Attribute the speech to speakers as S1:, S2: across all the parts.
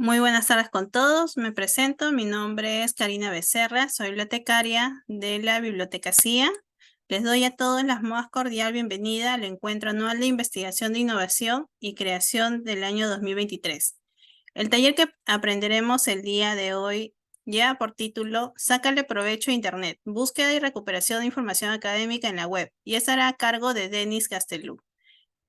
S1: Muy buenas tardes con todos. Me presento. Mi nombre es Karina Becerra. Soy bibliotecaria de la Biblioteca CIA. Les doy a todos la más cordial bienvenida al Encuentro Anual de Investigación de Innovación y Creación del año 2023. El taller que aprenderemos el día de hoy lleva por título Sácale provecho a Internet, búsqueda y recuperación de información académica en la web, y estará a cargo de Denis Castelú.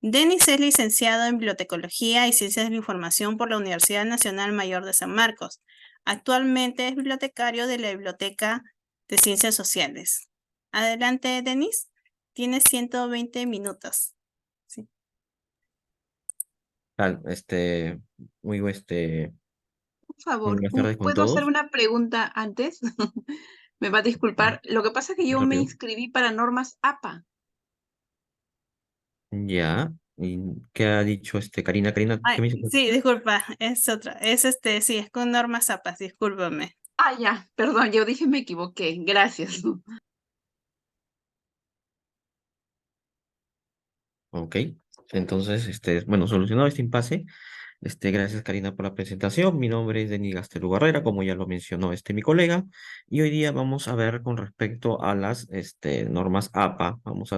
S1: Denis es licenciado en Bibliotecología y Ciencias de la Información por la Universidad Nacional Mayor de San Marcos. Actualmente es bibliotecario de la Biblioteca de Ciencias Sociales. Adelante, Denis. Tienes 120 minutos. Sí.
S2: Tal, muy,
S3: Por favor,
S2: buenas tardes con
S3: ¿puedo hacer
S2: todos.
S3: una pregunta antes? Me va a disculpar. Lo que pasa es que yo me
S2: Rápido.
S3: inscribí para normas APA.
S2: Ya. ¿Y qué ha dicho Karina? Karina, ¿qué
S1: Ay,
S2: me dice?
S1: sí, disculpa, es otra. Sí, es con normas APAS, discúlpame.
S3: Ah, ya, perdón, yo dije me equivoqué. Gracias.
S2: Ok. Entonces, bueno, solucionado este impasse. Gracias, Karina, por la presentación. Mi nombre es Denis Gastelum Barrera, como ya lo mencionó mi colega. Y hoy día vamos a ver con respecto a las normas APA. Vamos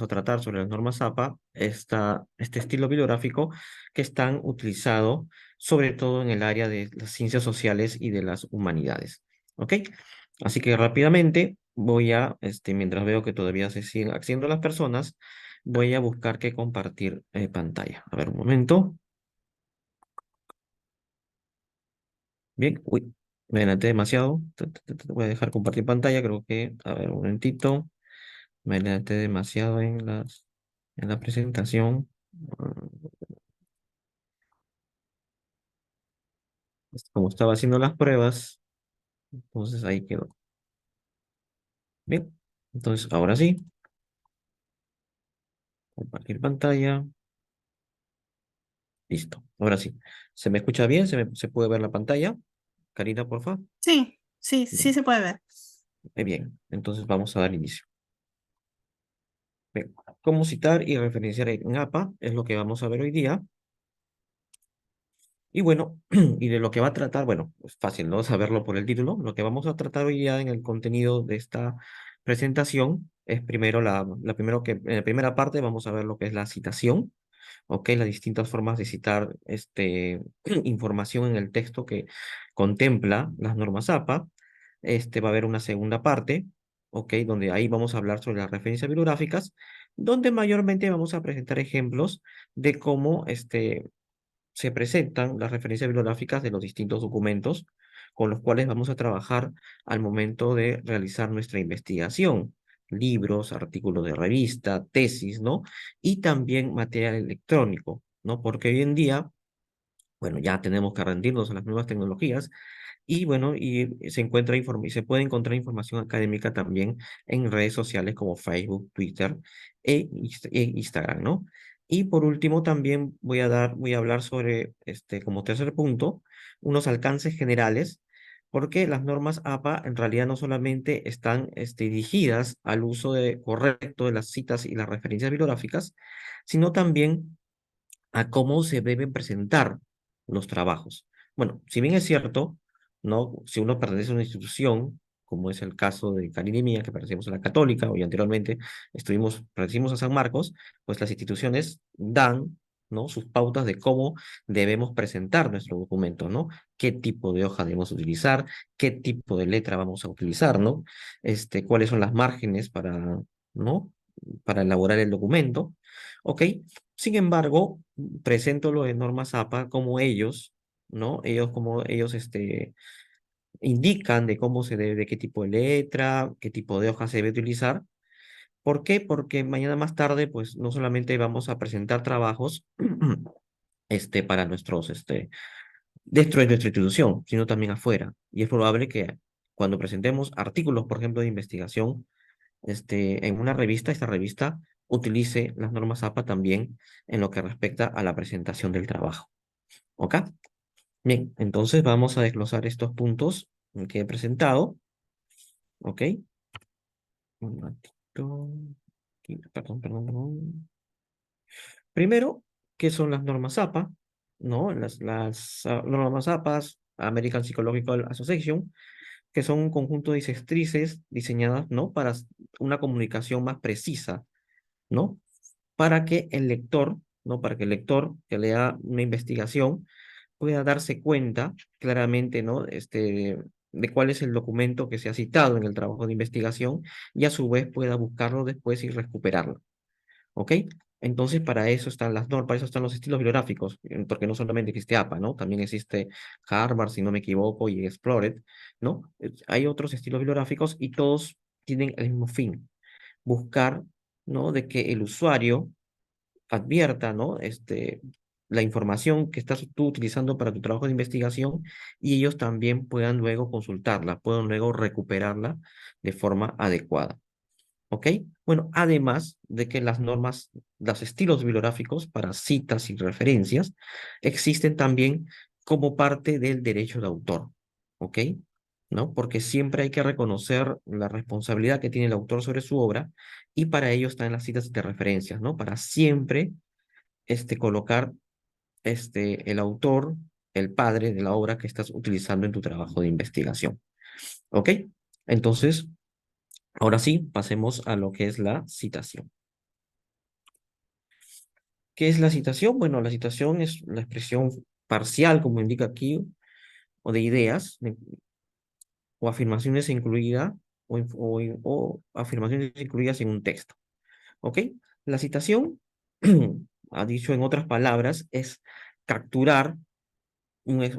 S2: a tratar sobre las normas APA, este estilo bibliográfico que están utilizado sobre todo en el área de las ciencias sociales y de las humanidades. ¿Ok? Así que rápidamente voy a, mientras veo que todavía se siguen accediendo las personas, voy a buscar que compartir pantalla. A ver, un momento. Bien, uy, me adelanté demasiado. Voy a dejar compartir pantalla, creo que, a ver, un momentito. Me adelanté demasiado en la presentación. Como estaba haciendo las pruebas, entonces ahí quedó. Bien, entonces ahora sí, compartir pantalla. Listo, ahora sí. ¿Se me escucha bien? ¿Se puede ver la pantalla? Karina, por favor.
S1: Sí, sí, sí
S2: Bien,
S1: se puede ver.
S2: bien, entonces vamos a dar inicio. Bien, cómo citar y referenciar en APA es lo que vamos a ver hoy día. Y bueno, y de lo que va a tratar, bueno, es fácil, ¿no? Saberlo por el título. Lo que vamos a tratar hoy día en el contenido de esta presentación es primero primero que, en la primera parte vamos a ver lo que es la citación, ¿ok? Las distintas formas de citar información en el texto que contempla las normas APA. Va a haber una segunda parte, ¿ok? Donde ahí vamos a hablar sobre las referencias bibliográficas, donde mayormente vamos a presentar ejemplos de cómo se presentan las referencias bibliográficas de los distintos documentos con los cuales vamos a trabajar al momento de realizar nuestra investigación, libros, artículos de revista, tesis, ¿no? Y también material electrónico, ¿no? Porque hoy en día, bueno, ya tenemos que rendirnos a las nuevas tecnologías y bueno, y y se puede encontrar información académica también en redes sociales como Facebook, Twitter e Instagram, ¿no? Y por último, también voy a hablar sobre, como tercer punto, unos alcances generales, porque las normas APA en realidad no solamente están dirigidas al uso correcto de las citas y las referencias bibliográficas, sino también a cómo se deben presentar los trabajos. Bueno, si bien es cierto, ¿no? Si uno pertenece a una institución, como es el caso de Karina y mía, que pertenecemos a la Católica, o anteriormente pertenecimos a San Marcos, pues las instituciones dan, ¿no? Sus pautas de cómo debemos presentar nuestro documento, ¿no? Qué tipo de hoja debemos utilizar, qué tipo de letra vamos a utilizar, ¿no? Cuáles son las márgenes ¿no? Para elaborar el documento, ¿ok? Sin embargo, presento lo de normas APA como ellos, ¿no? Ellos indican de cómo se debe, de qué tipo de letra, qué tipo de hoja se debe utilizar. ¿Por qué? Porque mañana más tarde, pues, no solamente vamos a presentar trabajos, para dentro de nuestra institución, sino también afuera. Y es probable que cuando presentemos artículos, por ejemplo, de investigación, en una revista, esta revista utilice las normas APA también en lo que respecta a la presentación del trabajo. ¿Ok? Bien, entonces vamos a desglosar estos puntos que he presentado. ¿Ok? Un ratito. Perdón. Primero, ¿qué son las normas APA? ¿no? Las normas APAS, American Psychological Association, que son un conjunto de directrices diseñadas, ¿no? Para una comunicación más precisa, ¿no? Para que el lector, ¿no? Para que el lector que lea una investigación pueda darse cuenta claramente, ¿no? De cuál es el documento que se ha citado en el trabajo de investigación y a su vez pueda buscarlo después y recuperarlo. ¿Ok? Entonces, para eso están las normas, para eso están los estilos bibliográficos, porque no solamente existe APA, ¿no? También existe Harvard, si no me equivoco, y Explored, ¿no? Hay otros estilos bibliográficos y todos tienen el mismo fin, buscar, ¿no? De que el usuario advierta, ¿no? La información que estás tú utilizando para tu trabajo de investigación y ellos también puedan luego consultarla, puedan luego recuperarla de forma adecuada. ¿Ok? Bueno, además de que las normas, los estilos bibliográficos para citas y referencias existen también como parte del derecho de autor. ¿Ok? ¿No? Porque siempre hay que reconocer la responsabilidad que tiene el autor sobre su obra y para ello están las citas de referencias, ¿no? Para siempre colocar el autor, el padre de la obra que estás utilizando en tu trabajo de investigación. ¿Ok? Entonces, ahora sí, pasemos a lo que es la citación. ¿Qué es la citación? Bueno, la citación es la expresión parcial, como indica aquí, o de ideas, o afirmaciones incluidas, o afirmaciones incluidas en un texto. ¿Ok? La citación, ha dicho en otras palabras, es capturar,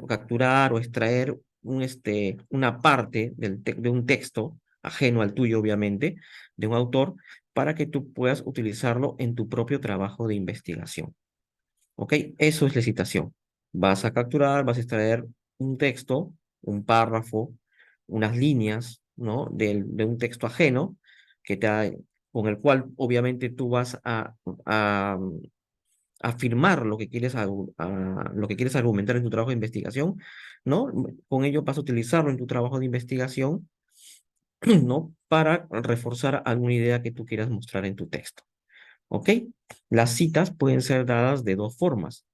S2: capturar o extraer una parte de un texto, ajeno al tuyo, obviamente, de un autor, para que tú puedas utilizarlo en tu propio trabajo de investigación. ¿Ok? Eso es la citación. Vas a capturar, vas a extraer un texto, un párrafo, unas líneas, ¿no? De un texto ajeno que con el cual obviamente tú vas a afirmar lo que quieres, lo que quieres argumentar en tu trabajo de investigación, ¿no? Con ello vas a utilizarlo en tu trabajo de investigación, ¿no? Para reforzar alguna idea que tú quieras mostrar en tu texto. ¿Ok? Las citas pueden ser dadas de dos formas.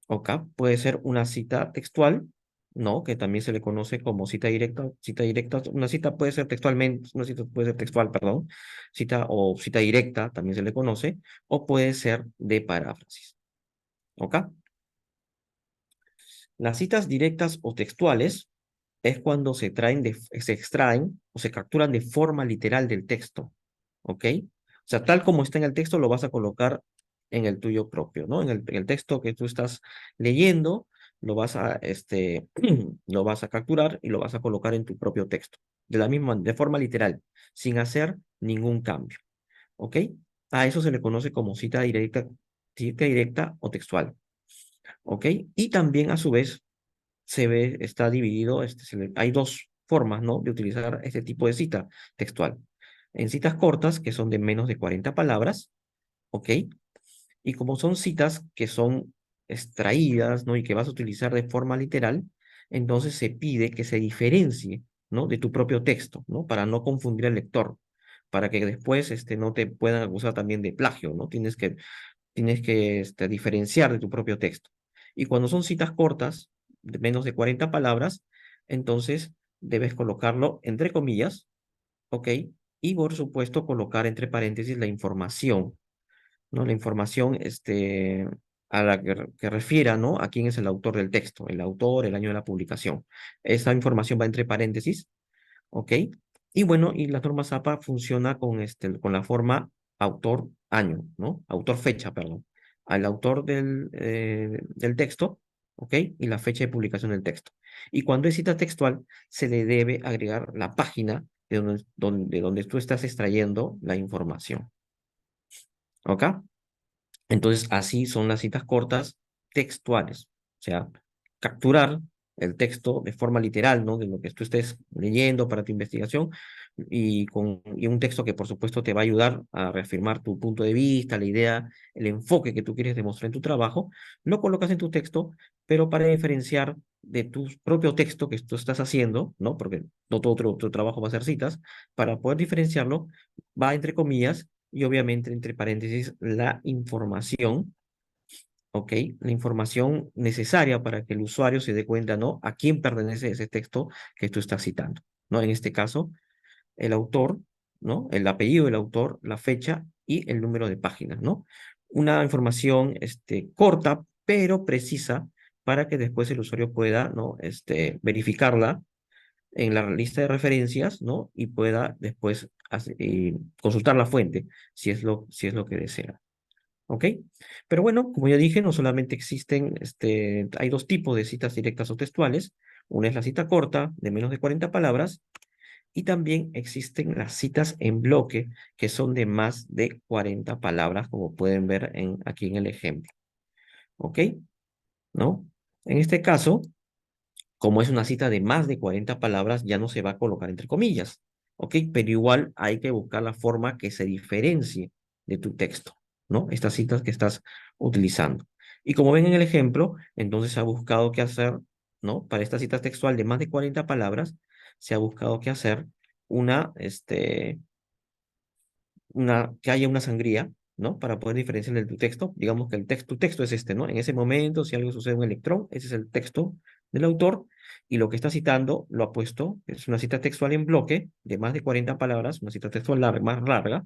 S2: ¿Ok? Puede ser una cita textual, ¿no? Que también se le conoce como cita directa. Cita directa, una cita puede ser textualmente, una cita puede ser textual, perdón. Cita o cita directa también se le conoce, o puede ser de paráfrasis. ¿Ok? Las citas directas o textuales es cuando se extraen o se capturan de forma literal del texto. ¿Ok? O sea, tal como está en el texto, lo vas a colocar en el tuyo propio, ¿no? En el texto que tú estás leyendo, lo vas a capturar y lo vas a colocar en tu propio texto, de forma literal, sin hacer ningún cambio, ¿ok? A eso se le conoce como cita directa o textual, ¿ok? Y también, a su vez, está dividido, hay dos formas, ¿no? De utilizar este tipo de cita textual. En citas cortas, que son de menos de 40 palabras, ¿ok? Y como son citas que son extraídas, ¿no? Y que vas a utilizar de forma literal, entonces se pide que se diferencie, ¿no? De tu propio texto, ¿no? Para no confundir al lector, para que después no te puedan acusar también de plagio, ¿no? Tienes que diferenciar de tu propio texto. Y cuando son citas cortas, de menos de 40 palabras, entonces debes colocarlo entre comillas, ¿ok? Y por supuesto colocar entre paréntesis la información, ¿no? La información a la que refiera, ¿no? A quién es el autor del texto, el autor, el año de la publicación. Esa información va entre paréntesis, ¿ok? Y bueno, y la norma ZAPA funciona con la forma autor-año, ¿no? Autor-fecha, perdón. Al autor del texto, ¿ok? Y la fecha de publicación del texto. Y cuando es cita textual, se le debe agregar la página de donde tú estás extrayendo la información, ¿ok? Entonces, así son las citas cortas textuales. O sea, capturar el texto de forma literal, ¿no? De lo que tú estés leyendo para tu investigación y un texto que, por supuesto, te va a ayudar a reafirmar tu punto de vista, la idea, el enfoque que tú quieres demostrar en tu trabajo, lo colocas en tu texto, pero para diferenciar de tu propio texto que tú estás haciendo, ¿no? Porque no todo tu trabajo va a ser citas, para poder diferenciarlo, va entre comillas y obviamente entre paréntesis la información ¿ok? La información necesaria para que el usuario se dé cuenta, ¿no? A quién pertenece ese texto que tú estás citando, ¿no? En este caso, el autor, ¿no? El apellido del autor, la fecha y el número de páginas, ¿no? Una información, corta, pero precisa para que después el usuario pueda, ¿no? Verificarla en la lista de referencias, ¿no? Y pueda después consultar la fuente si es lo que desea. ¿Ok? Pero bueno, como ya dije, no solamente existen, hay dos tipos de citas directas o textuales. Una es la cita corta, de menos de 40 palabras, y también existen las citas en bloque, que son de más de 40 palabras, como pueden ver aquí en el ejemplo. ¿Ok? ¿No? En este caso, como es una cita de más de 40 palabras, ya no se va a colocar entre comillas, ¿ok? Pero igual hay que buscar la forma que se diferencie de tu texto, ¿no? Estas citas que estás utilizando. Y como ven en el ejemplo, entonces se ha buscado qué hacer, ¿no? Para esta cita textual de más de 40 palabras, se ha buscado qué hacer que haya una sangría, ¿no? Para poder diferenciar de tu texto. Digamos que tu texto es este, ¿no? En ese momento, si algo sucede en un electrón, ese es el texto del autor, y lo que está citando lo ha puesto, es una cita textual en bloque de más de 40 palabras, una cita textual más larga,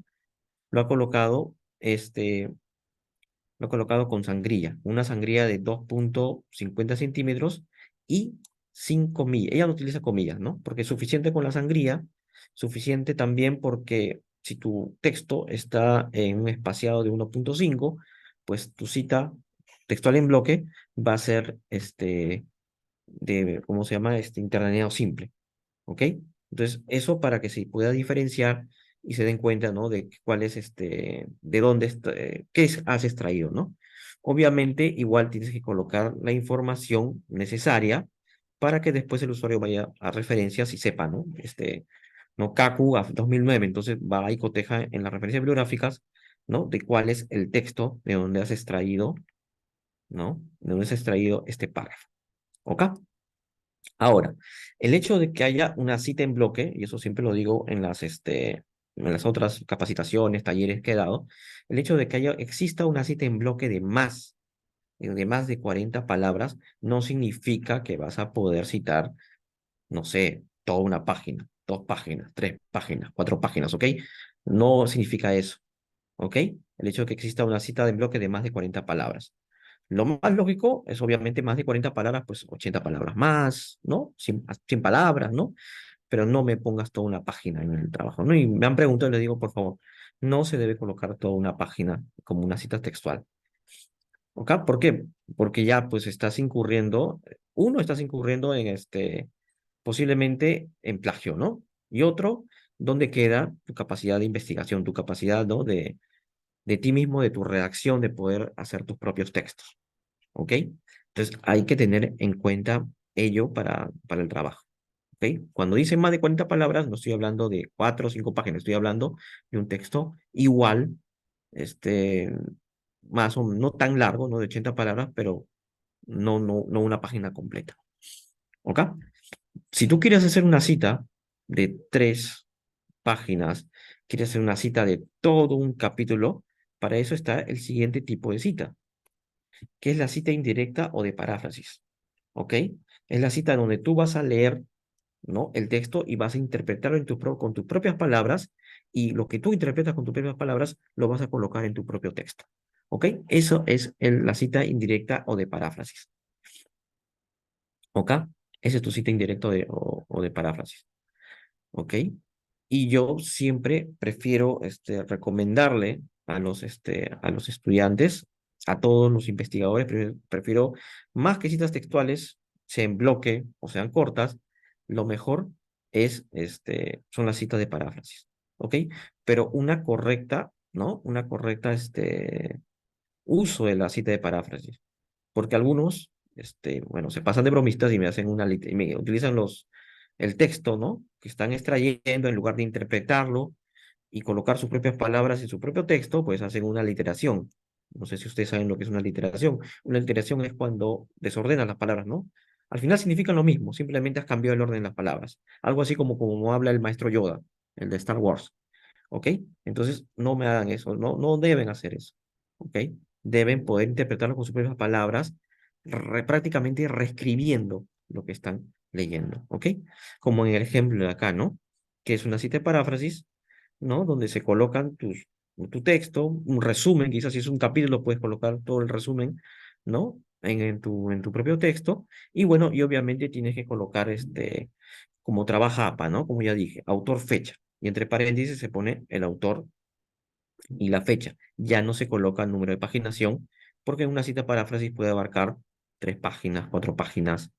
S2: lo ha colocado, lo ha colocado con sangría, una sangría de 2,50 centímetros y sin comillas. Ella no utiliza comillas, ¿no? Porque es suficiente con la sangría, suficiente también porque si tu texto está en un espaciado de 1,5, pues tu cita textual en bloque va a ser ¿cómo se llama? Interlineado simple. ¿Ok? Entonces, eso para que se pueda diferenciar y se den cuenta, ¿no? De cuál es de dónde has extraído, ¿no? Obviamente, igual tienes que colocar la información necesaria para que después el usuario vaya a referencias y sepa, ¿no? ¿no? CACU a 2009, entonces va y coteja en las referencias bibliográficas, ¿no? De cuál es el texto de donde has extraído, ¿no? De dónde has extraído este párrafo. ¿Ok? Ahora, el hecho de que haya una cita en bloque, y eso siempre lo digo en las otras capacitaciones, talleres que he dado, el hecho de que exista una cita en bloque de más de 40 palabras, no significa que vas a poder citar, no sé, toda una página, 2 páginas, 3 páginas, 4 páginas, ¿ok? No significa eso, ¿ok? El hecho de que exista una cita en bloque de más de 40 palabras. Lo más lógico es obviamente más de 40 palabras, pues 80 palabras más, ¿no? 100 palabras, ¿no? Pero no me pongas toda una página en el trabajo, ¿no? Y me han preguntado y les digo, por favor, no se debe colocar toda una página como una cita textual. ¿Ok? ¿Por qué? Porque ya pues estás incurriendo en posiblemente en plagio, ¿no? Y otro, ¿dónde queda tu capacidad de investigación, tu capacidad, ¿no? De ti mismo, de tu redacción, de poder hacer tus propios textos? ¿Ok? Entonces hay que tener en cuenta ello para el trabajo. ¿Ok? Cuando dice más de 40 palabras, no estoy hablando de 4 o 5 páginas, estoy hablando de un texto igual, este, más o no tan largo, no de 80 palabras, pero no una página completa. ¿Ok? Si tú quieres hacer una cita de 3 páginas, quieres hacer una cita de todo un capítulo, para eso está el siguiente tipo de cita, que es la cita indirecta o de paráfrasis. ¿Ok? Es la cita donde tú vas a leer, ¿no? El texto y vas a interpretarlo con tus propias palabras, y lo que tú interpretas con tus propias palabras lo vas a colocar en tu propio texto. ¿Ok? Eso es la cita indirecta o de paráfrasis. ¿Ok? Esa es tu cita indirecta o de paráfrasis. ¿Ok? Y yo siempre prefiero recomendarle a los estudiantes, a todos los investigadores, prefiero más que citas textuales, sean en bloque o sean cortas, lo mejor son las citas de paráfrasis, ¿ok? Pero una correcta, ¿no? Una correcta uso de la cita de paráfrasis, porque algunos, bueno, se pasan de bromistas y me hacen y me utilizan el texto, ¿no? Que están extrayendo en lugar de interpretarlo y colocar sus propias palabras en su propio texto, pues hacen una literación. No sé si ustedes saben lo que es una literación. Una literación es cuando desordenas las palabras, ¿no? Al final significan lo mismo, simplemente has cambiado el orden de las palabras. Algo así como habla el maestro Yoda, el de Star Wars, ¿ok? Entonces, no me hagan eso, no deben hacer eso, ¿ok? deben poder interpretarlo con sus propias palabras, prácticamente reescribiendo lo que están leyendo, ¿ok? Como en el ejemplo de acá, ¿no? Que es una cita de paráfrasis, ¿no? Donde se colocan tu texto, un resumen, quizás si es un capítulo puedes colocar todo el resumen, ¿no? En tu propio texto, y bueno, y obviamente tienes que colocar como trabaja APA, ¿no? Como ya dije, autor, fecha, y entre paréntesis se pone el autor y la fecha. Ya no se coloca el número de paginación, porque una cita paráfrasis puede abarcar 3 páginas, 4 páginas,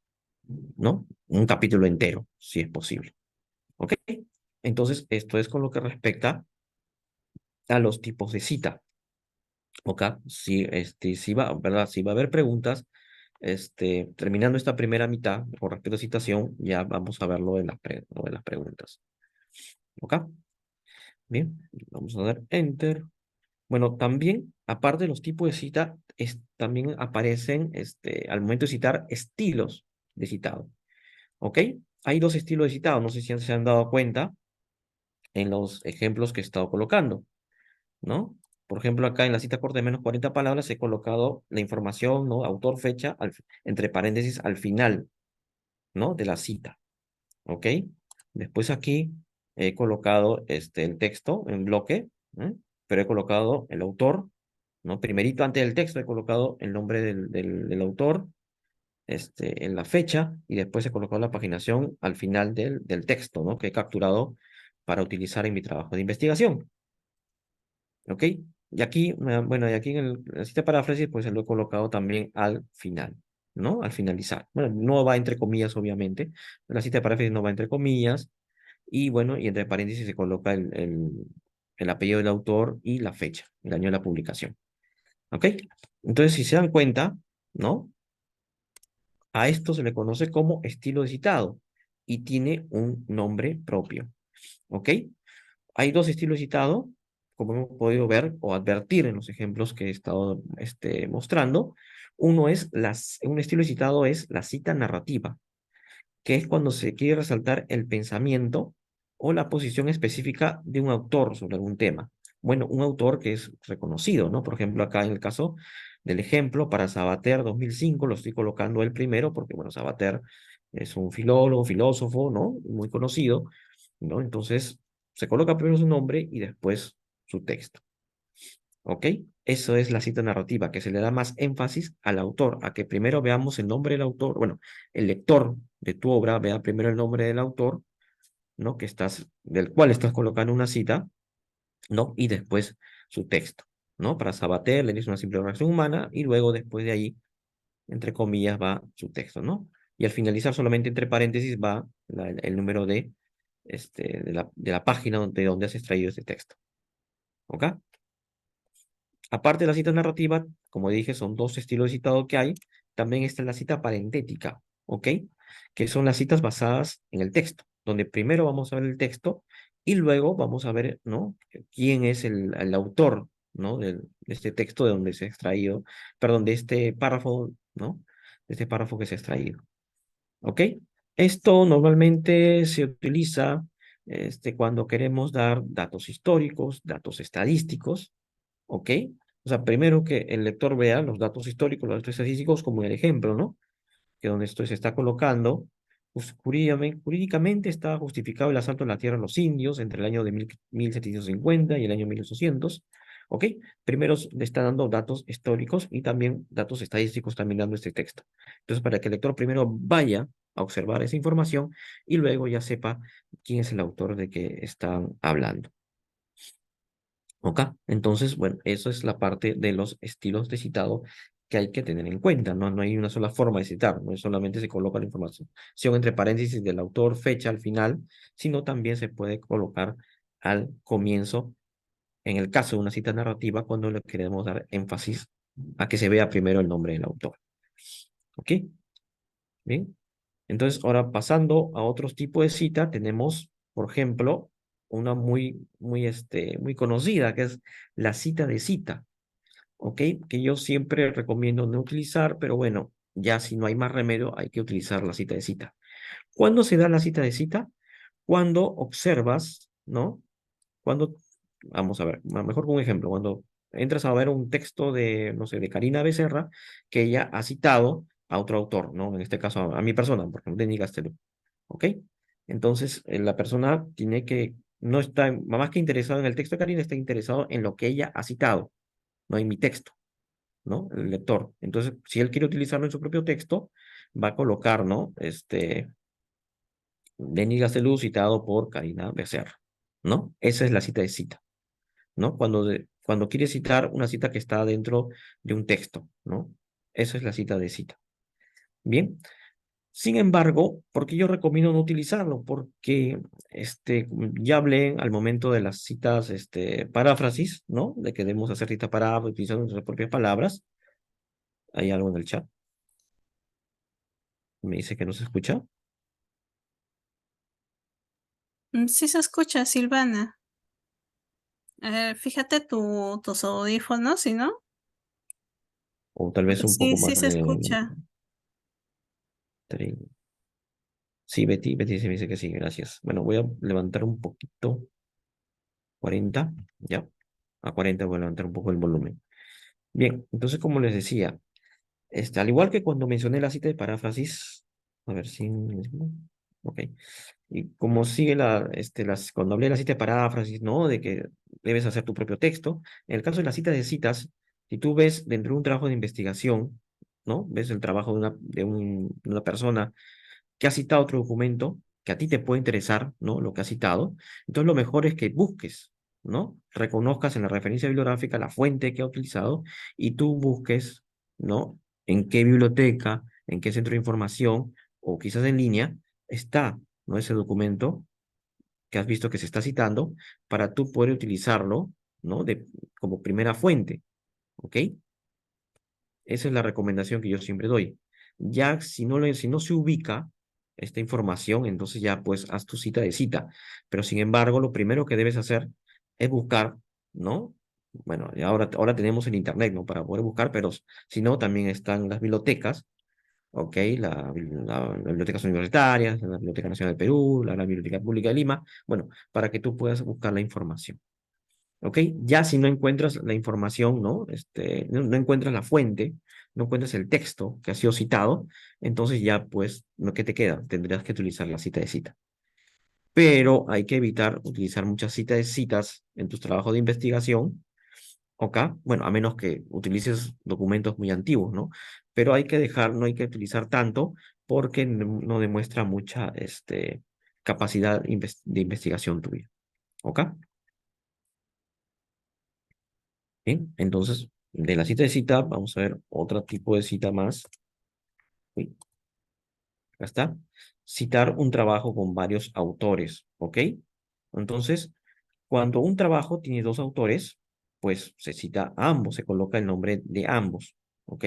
S2: ¿no? Un capítulo entero, si es posible. ¿Ok? Entonces, esto es con lo que respecta a los tipos de cita. ¿Ok? Si va, ¿verdad? Si va a haber preguntas, terminando esta primera mitad con respecto a citación, ya vamos a ver lo de las preguntas. ¿Ok? Bien, vamos a dar Enter. Bueno, también, aparte de los tipos de cita, también aparecen, al momento de citar, estilos de citado. ¿Ok? Hay 2 estilos de citado, no sé si se han dado cuenta en los ejemplos que he estado colocando, ¿no? Por ejemplo, acá en la cita corta de menos 40 palabras he colocado la información, ¿no? Autor, fecha, entre paréntesis, al final, ¿no? De la cita, ¿ok? Después aquí he colocado el texto en bloque, ¿eh? Pero he colocado el autor, ¿no? Primerito antes del texto he colocado el nombre del autor, en la fecha, y después he colocado la paginación al final del texto, ¿no? Que he capturado para utilizar en mi trabajo de investigación. ¿Ok? Y aquí, bueno, y aquí en la cita paráfrasis, pues lo he colocado también al final, ¿no? Al finalizar. Bueno, no va entre comillas, obviamente. La cita de paráfrasis no va entre comillas. Y bueno, y entre paréntesis se coloca el apellido del autor y la fecha, el año de la publicación. ¿Ok? Entonces, si se dan cuenta, ¿no? A esto se le conoce como estilo de citado y tiene un nombre propio. ¿Ok? Hay 2 estilos de citado, como hemos podido ver o advertir en los ejemplos que he estado mostrando. Un estilo de citado es la cita narrativa, que es cuando se quiere resaltar el pensamiento o la posición específica de un autor sobre algún tema. Bueno, un autor que es reconocido, ¿no? Por ejemplo, acá en el caso del ejemplo, para Sabater 2005, lo estoy colocando el primero, porque, bueno, Sabater es un filólogo, filósofo, ¿no? Muy conocido, ¿no? Entonces, se coloca primero su nombre y después su texto. ¿Ok? Eso es la cita narrativa, que se le da más énfasis al autor, a que primero veamos el nombre del autor, bueno, el lector de tu obra vea primero el nombre del autor, ¿no? Del cual estás colocando una cita, ¿no? Y después su texto, ¿no? Para Sabater le dice una simple reacción humana y luego después de ahí, entre comillas, va su texto, ¿no? Y al finalizar solamente entre paréntesis va el número de la página de donde has extraído ese texto. ¿Ok? Aparte de la cita narrativa, como dije, son 2 estilos de citado que hay. También está la cita parentética, ¿ok? Que son las citas basadas en el texto, donde primero vamos a ver el texto y luego vamos a ver, ¿no? Quién es el autor, ¿no? De este texto de donde se ha extraído, perdón, de este párrafo, ¿no? De este párrafo que se ha extraído, ¿ok? Esto normalmente se utiliza cuando queremos dar datos históricos, datos estadísticos, ¿ok? O sea, primero que el lector vea los datos históricos, los datos estadísticos como el ejemplo, ¿no? Que donde esto se está colocando, pues, jurídicamente está justificado el asalto a la tierra de los indios entre el año de 1750 y el año 1800, ¿ok? Primero le está dando datos históricos y también datos estadísticos también dando este texto. Entonces, para que el lector primero vaya a observar esa información y luego ya sepa quién es el autor de que están hablando. ¿Ok? Entonces, bueno, eso es la parte de los estilos de citado que hay que tener en cuenta, ¿no? No hay una sola forma de citar, no es solamente se coloca la información entre paréntesis del autor, fecha al final, sino también se puede colocar al comienzo, en el caso de una cita narrativa, cuando le queremos dar énfasis a que se vea primero el nombre del autor. ¿Ok? Bien. Entonces, ahora pasando a otros tipos de cita, tenemos, por ejemplo, una muy conocida, que es la cita de cita, ¿ok? Que yo siempre recomiendo no utilizar, pero bueno, ya si no hay más remedio, hay que utilizar la cita de cita. ¿Cuándo se da la cita de cita? Cuando observas, ¿no? Cuando, vamos a ver, mejor con un ejemplo, cuando entras a ver un texto de, no sé, de Karina Becerra, que ella ha citado a otro autor, ¿no? En este caso a mi persona, porque no te negaste, ¿ok? Entonces, la persona tiene que, no está, más que interesado en el texto de Karina, está interesado en lo que ella ha citado, no en mi texto, ¿no? El lector. Entonces, si él quiere utilizarlo en su propio texto, va a colocar, ¿no? Denis Gaztelu citado por Karina Becerra, ¿no? Esa es la cita de cita, ¿no? Cuando quiere citar una cita que está dentro de un texto, ¿no? Esa es la cita de cita. Bien. Sin embargo, ¿por qué yo recomiendo no utilizarlo? Porque ya hablé al momento de las citas, paráfrasis, ¿no? De que debemos hacer cita paráfrasis utilizando nuestras propias palabras. Hay algo en el chat. Me dice que no se escucha.
S1: Sí se escucha, Silvana. Fíjate tus audífonos, ¿sí no?
S2: O tal vez un
S1: Sí,
S2: poco
S1: sí
S2: más.
S1: se escucha.
S2: Tre- Sí, Betty se me dice que sí, gracias. Bueno, voy a levantar un poquito. 40, ya. A 40 voy a levantar un poco el volumen. Bien, entonces como les decía, al igual que cuando mencioné la cita de paráfrasis, a ver si... Ok. Y como sigue cuando hablé de la cita de paráfrasis, ¿no? De que debes hacer tu propio texto. En el caso de las citas de citas, si tú ves dentro de un trabajo de investigación, ¿no? Ves el trabajo de una persona que ha citado otro documento que a ti te puede interesar, ¿no? Lo que ha citado. Entonces lo mejor es que busques, ¿no? Reconozcas en la referencia bibliográfica la fuente que ha utilizado y tú busques, ¿no? En qué biblioteca, en qué centro de información o quizás en línea está, ¿no? Ese documento que has visto que se está citando para tú poder utilizarlo, ¿no? Como primera fuente, ¿ok? Esa es la recomendación que yo siempre doy. Ya si no se ubica esta información, entonces ya pues haz tu cita de cita. Pero sin embargo, lo primero que debes hacer es buscar, ¿no? Bueno, y ahora tenemos el internet, ¿no? Para poder buscar, pero si no, también están las bibliotecas, ¿ok? Las bibliotecas universitarias, la Biblioteca Nacional del Perú, la Biblioteca Pública de Lima, bueno, para que tú puedas buscar la información. ¿Ok? Ya si no encuentras la información, ¿no? No encuentras la fuente, no encuentras el texto que ha sido citado, entonces ya, pues, ¿no? ¿Qué te queda? Tendrías que utilizar la cita de cita. Pero hay que evitar utilizar muchas citas de citas en tus trabajos de investigación, ¿ok? Bueno, a menos que utilices documentos muy antiguos, ¿no? Pero no hay que utilizar tanto porque no demuestra mucha, capacidad de investigación tuya, ¿ok? Bien, entonces, de la cita de cita, vamos a ver otro tipo de cita más. Uy, acá está. Citar un trabajo con varios autores, ¿ok? Entonces, cuando un trabajo tiene dos autores, pues se cita a ambos, se coloca el nombre de ambos, ¿ok?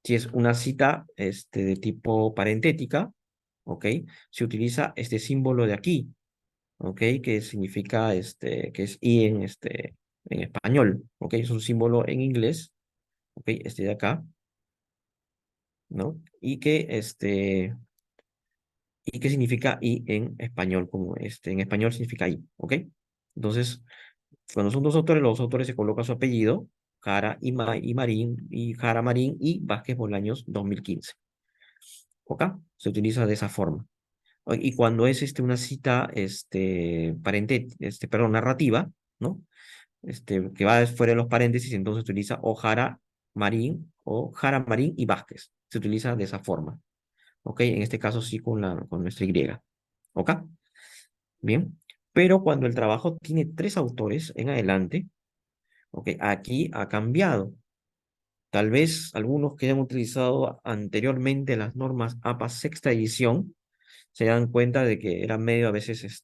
S2: Si es una cita de tipo parentética, ¿ok? Se utiliza este símbolo de aquí, ¿ok? Que significa, que es I en español, ¿ok? Es un símbolo en inglés, ¿ok? Este de acá, ¿no? Y que significa I en español, como en español significa I, ¿ok? Entonces, cuando son dos autores, los autores se coloca su apellido, Jara y Marín, y Jara Marín y Vázquez Bolaños 2015, ¿ok? Se utiliza de esa forma. Y cuando es una cita, perdón, narrativa, ¿no? Que va fuera de los paréntesis, entonces utiliza o Jara Marín o Jara Marín y Vázquez. Se utiliza de esa forma. ¿Ok? En este caso sí con nuestra Y. ¿Ok? Bien. Pero cuando el trabajo tiene tres autores en adelante, ¿ok? Aquí ha cambiado. Tal vez algunos que hayan utilizado anteriormente las normas APA sexta edición se dan cuenta de que era medio a veces,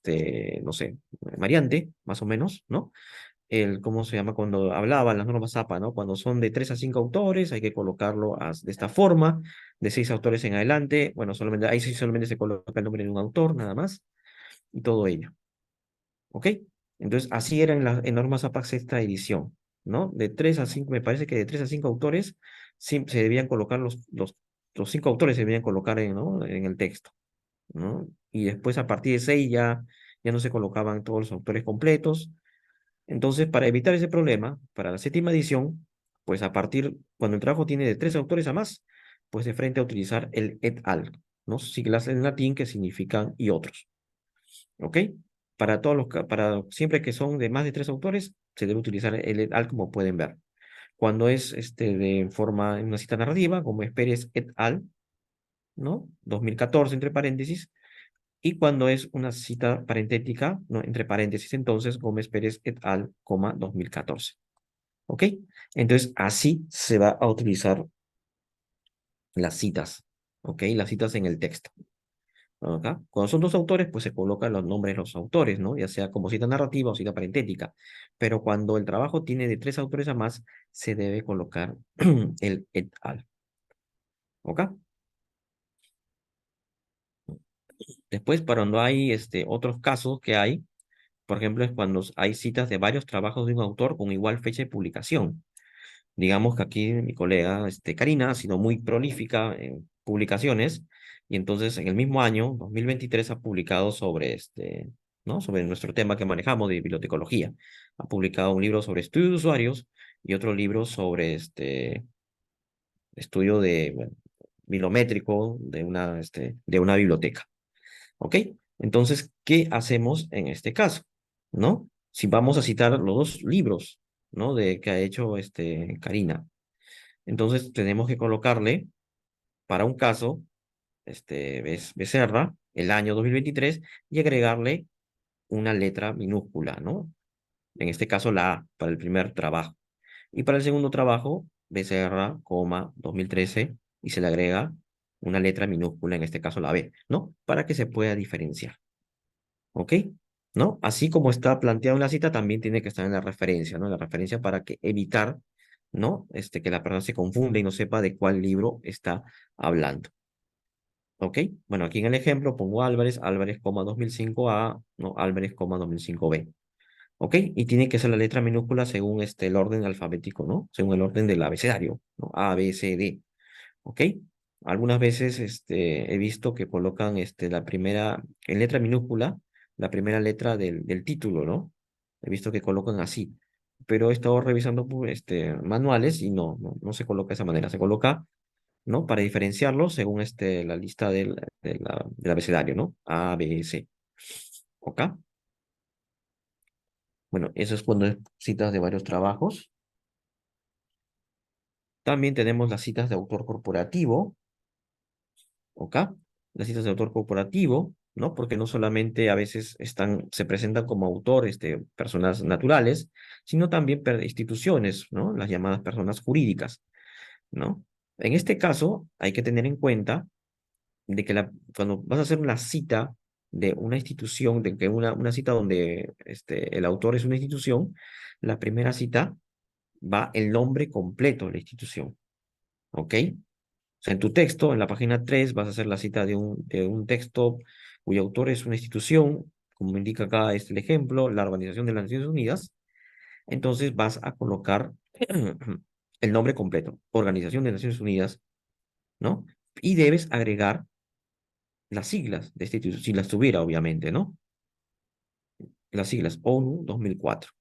S2: no sé, variante, más o menos, ¿no? ¿Cómo se llama? Cuando hablaban las normas APA, ¿no? Cuando son de 3 a 5 autores, hay que colocarlo de esta forma, de 6 autores en adelante, bueno, ahí sí solamente se coloca el nombre de un autor, nada más, y todo ello, ¿ok? Entonces, así eran en normas APA sexta edición, ¿no? De 3 a 5, me parece que de 3 a 5 autores, sí, se debían colocar los 5 autores se debían colocar ¿no? En el texto, ¿no? Y después a partir de 6 ya no se colocaban todos los autores completos, Entonces, para evitar ese problema, para la séptima edición, pues cuando el trabajo tiene de 3 autores a más, pues de frente a utilizar el et al, ¿no? Siglas en latín que significan y otros, ¿ok? Para siempre que son de más de 3 autores, se debe utilizar el et al, como pueden ver. Cuando es de forma en una cita narrativa, como es Pérez et al, ¿no? 2014 entre paréntesis, y cuando es una cita parentética, ¿no? Entre paréntesis, entonces, Gómez Pérez et al, 2014. ¿Ok? Entonces, así se va a utilizar las citas. ¿Ok? Las citas en el texto. ¿Acá? Cuando son 2 autores, pues se colocan los nombres de los autores, ¿no? Ya sea como cita narrativa o cita parentética. Pero cuando el trabajo tiene de 3 autores a más, se debe colocar el et al. ¿Ok? Después, para cuando hay otros casos que hay, por ejemplo, es cuando hay citas de varios trabajos de un autor con igual fecha de publicación. Digamos que aquí mi colega Karina ha sido muy prolífica en publicaciones y entonces en el mismo año, 2023, ha publicado ¿no? Sobre nuestro tema que manejamos de bibliotecología. Ha publicado un libro sobre estudio de usuarios y otro libro sobre estudio bueno, bibliométrico de una biblioteca. ¿Ok? Entonces, ¿qué hacemos en este caso? ¿No? Si vamos a citar los 2 libros, ¿no? Que ha hecho Karina. Entonces, tenemos que colocarle, para un caso, Becerra, el año 2023, y agregarle una letra minúscula, ¿no? En este caso, la A, para el primer trabajo. Y para el segundo trabajo, Becerra, 2013, y se le agrega una letra minúscula, en este caso la B, ¿no? Para que se pueda diferenciar. ¿Ok? ¿No? Así como está planteado en la cita, también tiene que estar en la referencia, ¿no? La referencia para que evitar, ¿no? Que la persona se confunda y no sepa de cuál libro está hablando. ¿Ok? Bueno, aquí en el ejemplo pongo Álvarez, Álvarez, 2005A, no, Álvarez, 2005B. ¿Ok? Y tiene que ser la letra minúscula según el orden alfabético, ¿no? Según el orden del abecedario, ¿no? A, B, C, D. ¿Ok? Algunas veces he visto que colocan en letra minúscula, la primera letra del título, ¿no? He visto que colocan así. Pero he estado revisando manuales y no se coloca de esa manera. Se coloca, ¿no? Para diferenciarlo según la lista del abecedario, ¿no? A, B, C. ¿Ok? Bueno, eso es cuando es citas de varios trabajos. También tenemos las citas de autor corporativo. ¿Ok? Las citas de autor corporativo, ¿no? Porque no solamente a veces se presentan como autor personas naturales, sino también instituciones, ¿no? Las llamadas personas jurídicas, ¿no? En este caso, hay que tener en cuenta de que cuando vas a hacer una cita de una institución, de que una cita donde el autor es una institución, la primera cita va el nombre completo de la institución, ¿ok? O sea, en tu texto, en la página 3, vas a hacer la cita de un texto cuyo autor es una institución, como indica acá el ejemplo, la Organización de las Naciones Unidas. Entonces vas a colocar el nombre completo, Organización de las Naciones Unidas, ¿no? Y debes agregar las siglas de esta institución, si las tuviera, obviamente, ¿no? Las siglas ONU 2004.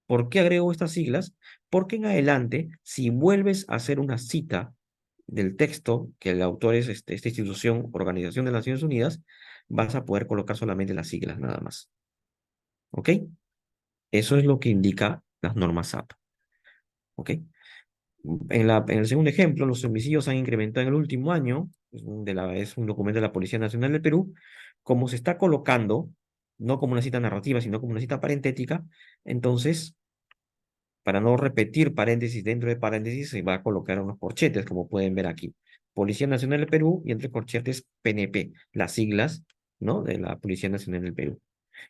S2: ¿Por qué agrego estas siglas? Porque en adelante, si vuelves a hacer una cita del texto, que el autor es esta institución, Organización de las Naciones Unidas, vas a poder colocar solamente las siglas nada más. ¿Ok? Eso es lo que indica las normas SAP. ¿Ok? En el segundo ejemplo, los homicidios han incrementado en el último año, es un documento de la Policía Nacional del Perú, como se está colocando, no como una cita narrativa, sino como una cita parentética, entonces para no repetir paréntesis dentro de paréntesis, se va a colocar unos corchetes, como pueden ver aquí. Policía Nacional del Perú y entre corchetes PNP, las siglas, ¿no? De la Policía Nacional del Perú.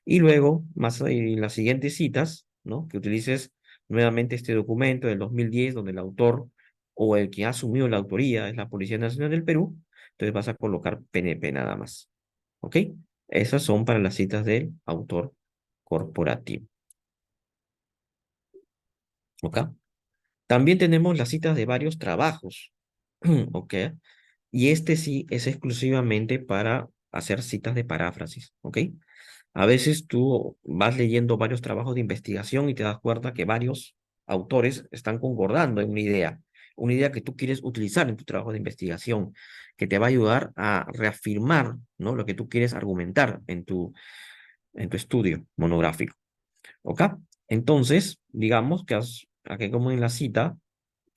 S2: Y luego, más en las siguientes citas, ¿no? Que utilices nuevamente este documento del 2010, donde el autor o el que ha asumido la autoría es la Policía Nacional del Perú, entonces vas a colocar PNP nada más. ¿Ok? Esas son para las citas del autor corporativo. ¿Ok? También tenemos las citas de varios trabajos, ¿ok? Y sí es exclusivamente para hacer citas de paráfrasis, ¿ok? A veces tú vas leyendo varios trabajos de investigación y te das cuenta que varios autores están concordando en una idea que tú quieres utilizar en tu trabajo de investigación, que te va a ayudar a reafirmar, ¿no? Lo que tú quieres argumentar en tu estudio monográfico. ¿Ok? Entonces, digamos que aquí como en la cita,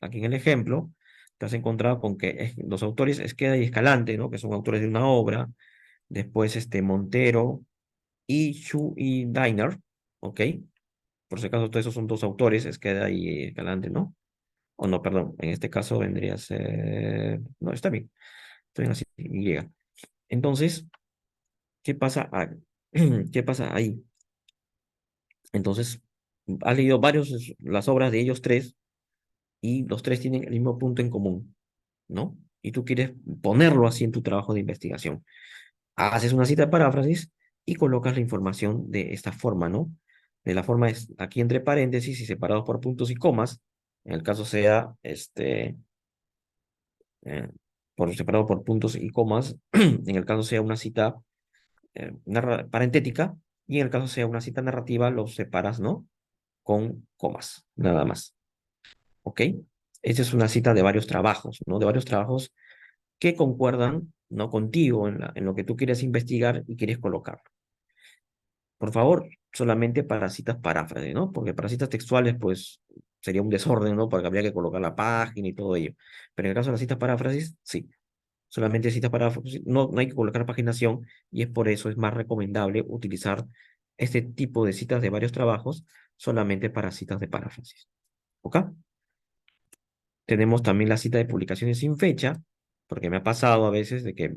S2: aquí en el ejemplo, te has encontrado con que los autores Esqueda y Escalante, ¿no? Que son autores de una obra, después Montero y Shu y Diner, ¿ok? Por si acaso, todos esos son dos autores, Esqueda y Escalante, ¿no? O no, perdón, en este caso vendría a ser... No, está bien, estoy en la cita Y. Entonces, ¿qué pasa, ¿qué pasa ahí? Entonces, has leído las obras de ellos tres y los tres tienen el mismo punto en común, ¿no? Y tú quieres ponerlo así en tu trabajo de investigación. Haces una cita de paráfrasis y colocas la información de esta forma, ¿no? De la forma es aquí entre paréntesis y separados por puntos y comas, en el caso sea, por separado por puntos y comas, en el caso sea una cita parentética, y en el caso sea una cita narrativa, los separas, ¿no? Con comas, nada más. ¿Ok? Esa es una cita de varios trabajos, ¿no? De varios trabajos que concuerdan, ¿no? Contigo en lo que tú quieres investigar y quieres colocar. Por favor, solamente para citas paráfrasis, ¿no? Porque para citas textuales, pues, sería un desorden, ¿no? Porque habría que colocar la página y todo ello. Pero en el caso de las citas paráfrasis, sí. Solamente citas paráfrasis, no hay que colocar paginación y es por eso es más recomendable utilizar este tipo de citas de varios trabajos solamente para citas de paráfrasis. ¿Ok? Tenemos también la cita de publicaciones sin fecha, porque me ha pasado a veces de que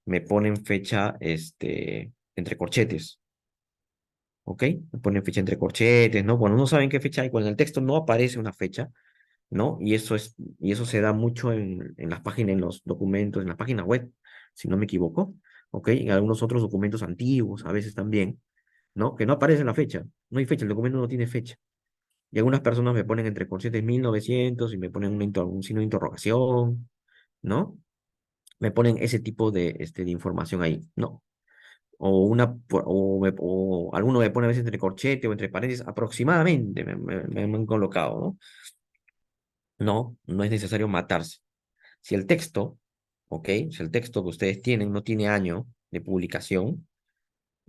S2: me ponen fecha entre corchetes, ¿ok? Me ponen fecha entre corchetes, ¿no? Bueno, no saben qué fecha hay, cuando en el texto no aparece una fecha, ¿no? Y eso se da mucho en las páginas, en los documentos, en la página web, si no me equivoco, ¿ok? En algunos otros documentos antiguos, a veces también, ¿no? Que no aparece la fecha, no hay fecha, el documento no tiene fecha. Y algunas personas me ponen entre corchetes 1900 y me ponen un signo de interrogación, ¿no? Me ponen ese tipo de información ahí, ¿no? O alguno me pone a veces entre corchete o entre paréntesis, aproximadamente me han colocado, ¿no? No, no es necesario matarse. Si el texto, ¿ok? Si el texto que ustedes tienen no tiene año de publicación,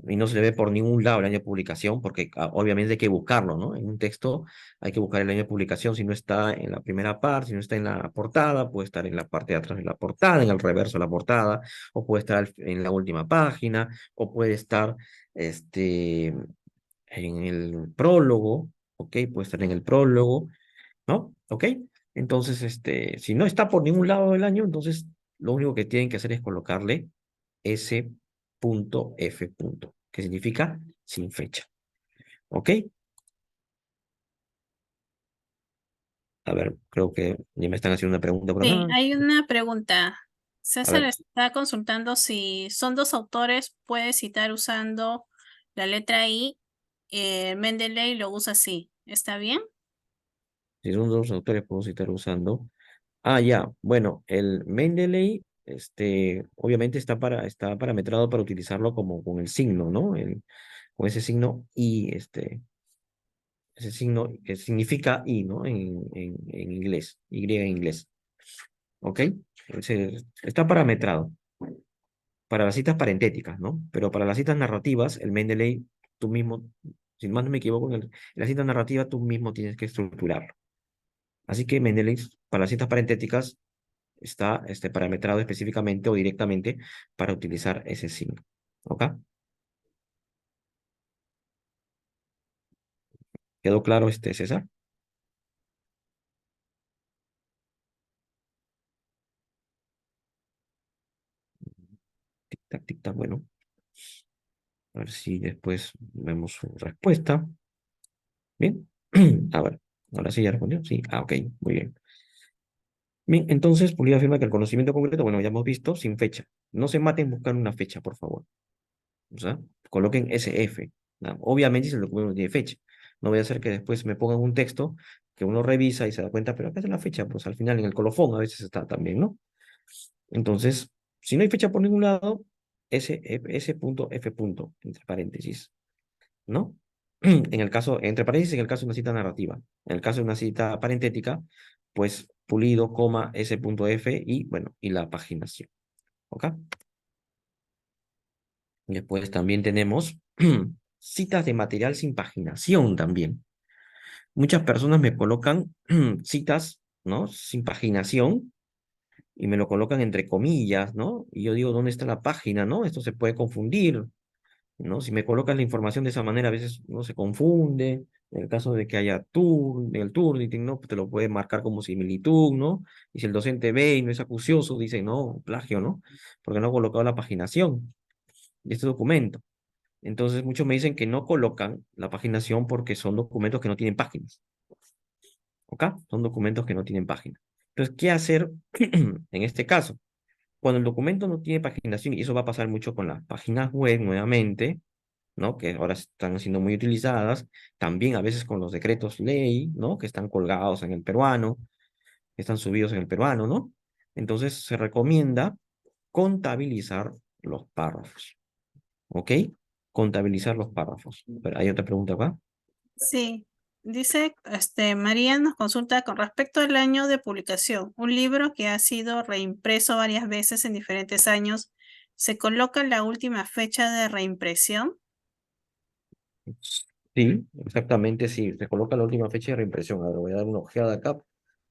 S2: y no se le ve por ningún lado el año de publicación, porque obviamente hay que buscarlo, ¿no? En un texto hay que buscar el año de publicación, si no está en la primera parte, si no está en la portada, puede estar en la parte de atrás de la portada, en el reverso de la portada, o puede estar en la última página, o puede estar en el prólogo, ¿ok? Puede estar en el prólogo, ¿no? ¿Ok? Entonces, si no está por ningún lado del año, entonces lo único que tienen que hacer es colocarle S.F. que significa sin fecha. ¿Ok? A ver, creo que ya me están haciendo una pregunta por
S1: Sí,
S2: acá.
S1: hay una pregunta.
S2: A
S1: César
S2: ver,
S1: está consultando si son dos autores, puede citar usando la letra I. Mendeley lo usa así. ¿Está bien?
S2: si son dos autores, puedo citar usando. Ah, ya. Bueno, el Mendeley, obviamente está parametrado para utilizarlo como con el signo, ¿no? Con ese signo y ese signo que significa y, ¿no? En inglés, Y en inglés. ¿Ok? Está parametrado para las citas parentéticas, ¿no? Pero para las citas narrativas, el Mendeley, tú mismo, si más no me equivoco, en la cita narrativa tú mismo tienes que estructurarlo. Así que Mendeley, para las citas parentéticas, está parametrado específicamente o directamente para utilizar ese signo. ¿Ok? ¿Quedó claro, César? Tic-tac, tic-tac, bueno. A ver si después vemos su respuesta. Bien. A ver, ahora sí ya respondió. Sí, ok, muy bien. Bien, entonces, Pulido afirma que el conocimiento concreto, bueno, ya hemos visto, sin fecha. No se maten buscando una fecha, por favor. O sea, coloquen SF. ¿No? Obviamente, si el documento no tiene fecha. No voy a hacer que después me pongan un texto que uno revisa y se da cuenta, pero acá está la fecha, pues al final en el colofón a veces está también, ¿no? Entonces, si no hay fecha por ningún lado, S.F. entre paréntesis, ¿no? En el caso, entre paréntesis, en el caso de una cita narrativa. En el caso de una cita parentética, pues Pulido, coma, S.F y, bueno, y la paginación. ¿Ok? Después también tenemos citas de material sin paginación también. Muchas personas me colocan citas, ¿no? Sin paginación y me lo colocan entre comillas, ¿no? Y yo digo, ¿dónde está la página, no? Esto se puede confundir, ¿no? Si me colocas la información de esa manera, a veces uno se confunde. En el caso de que haya el Turnitin, ¿no? Pues te lo puede marcar como similitud, ¿no? Y si el docente ve y no es acucioso, dice, no, plagio, ¿no? Porque no ha colocado la paginación de este documento. Entonces, muchos me dicen que no colocan la paginación porque son documentos que no tienen páginas. ¿Ok? Son documentos que no tienen página. Entonces, ¿qué hacer en este caso? Cuando el documento no tiene paginación, y eso va a pasar mucho con las páginas web nuevamente, ¿no? Que ahora están siendo muy utilizadas, también a veces con los decretos ley, ¿no? Que están colgados en el peruano, que están subidos en el peruano, ¿no? Entonces, se recomienda contabilizar los párrafos, ¿ok? Contabilizar los párrafos. Pero hay otra pregunta acá.
S1: Sí, dice, María nos consulta con respecto al año de publicación. Un libro que ha sido reimpreso varias veces en diferentes años, ¿se coloca la última fecha de reimpresión?
S2: Sí, exactamente, sí. Se coloca la última fecha de reimpresión. Ahora voy a dar una ojeada acá,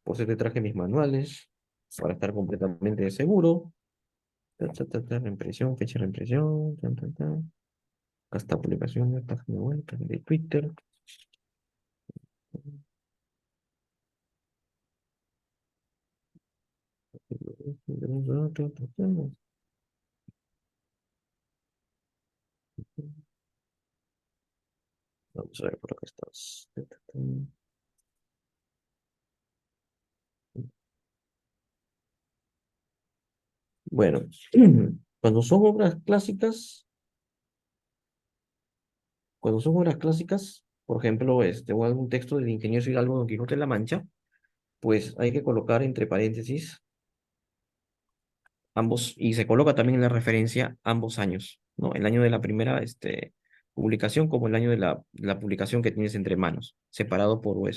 S2: por si te traje mis manuales, para estar completamente seguro. Reimpresión, fecha de reimpresión. Acá está publicación de página web, página de Twitter. Vamos a ver por acá estás. Bueno, cuando son obras clásicas, por ejemplo, o algún texto del ingeniero Hidalgo Don Quijote de la Mancha, pues hay que colocar entre paréntesis ambos, y se coloca también en la referencia ambos años, ¿no? El año de la primera publicación como el año de la publicación que tienes entre manos, separado por un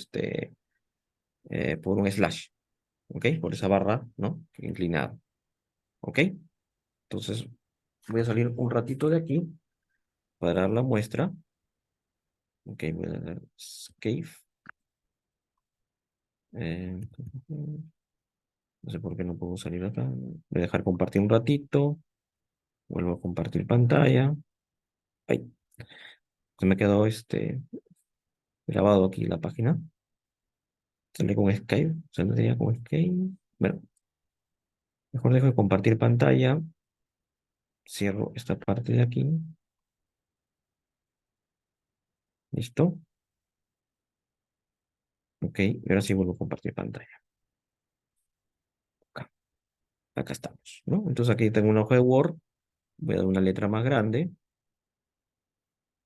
S2: slash, ¿ok? Por esa barra, ¿no? Inclinada, ¿ok? Entonces, voy a salir un ratito de aquí para dar la muestra. Ok, voy a dar escape. Eh, no sé por qué no puedo salir acá. Voy a dejar compartir un ratito. Vuelvo a compartir pantalla. Ay, se me quedó grabado aquí la página. Sale con Skype. Saldría con Skype. Bueno, mejor dejo de compartir pantalla. Cierro esta parte de aquí. ¿Listo? Ok, y ahora sí vuelvo a compartir pantalla. Acá, acá estamos, ¿no? Entonces aquí tengo una hoja de Word. Voy a dar una letra más grande.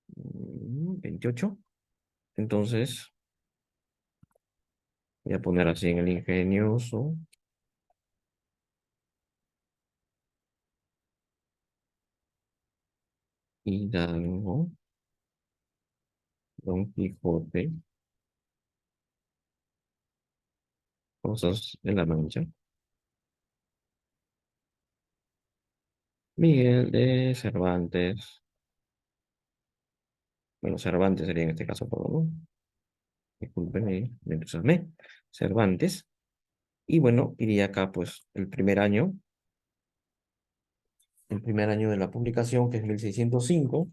S2: 28. Entonces, voy a poner así en el ingenioso. Hidalgo, Don Quijote, cosas de la Mancha. Miguel de Cervantes. Bueno, Cervantes sería en este caso todo, ¿no? Discúlpenme, me entusiasmé. Cervantes. Y bueno, iría acá pues el primer año. El primer año de la publicación, que es 1605.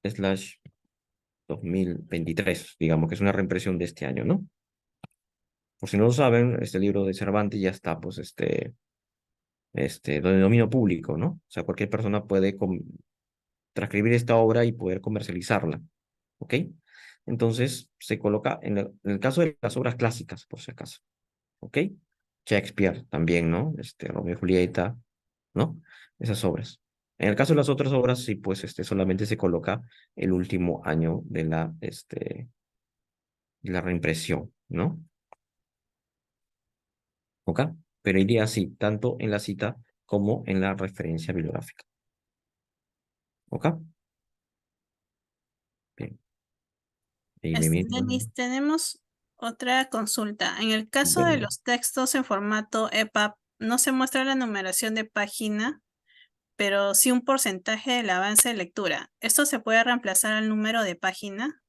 S2: Slash 2023, digamos que es una reimpresión de este año, ¿no? Por si no lo saben, este libro de Cervantes ya está, pues, de dominio público, ¿no? O sea, cualquier persona puede transcribir esta obra y poder comercializarla, ¿ok? Entonces, se coloca en el caso de las obras clásicas, por si acaso, ¿ok? Shakespeare también, ¿no? Romeo y Julieta, ¿no? Esas obras. En el caso de las otras obras, sí, pues, solamente se coloca el último año de la reimpresión, ¿no? ¿Ok? pero iría así, tanto en la cita como en la referencia bibliográfica. ¿Ok? Bien. Bien, bien,
S1: Denis,
S2: bien.
S1: tenemos otra consulta. En el caso de
S2: Bien.
S1: los textos en formato EPUB, no se muestra la numeración de página, pero sí un porcentaje del avance de lectura. ¿Esto se puede reemplazar al número de página?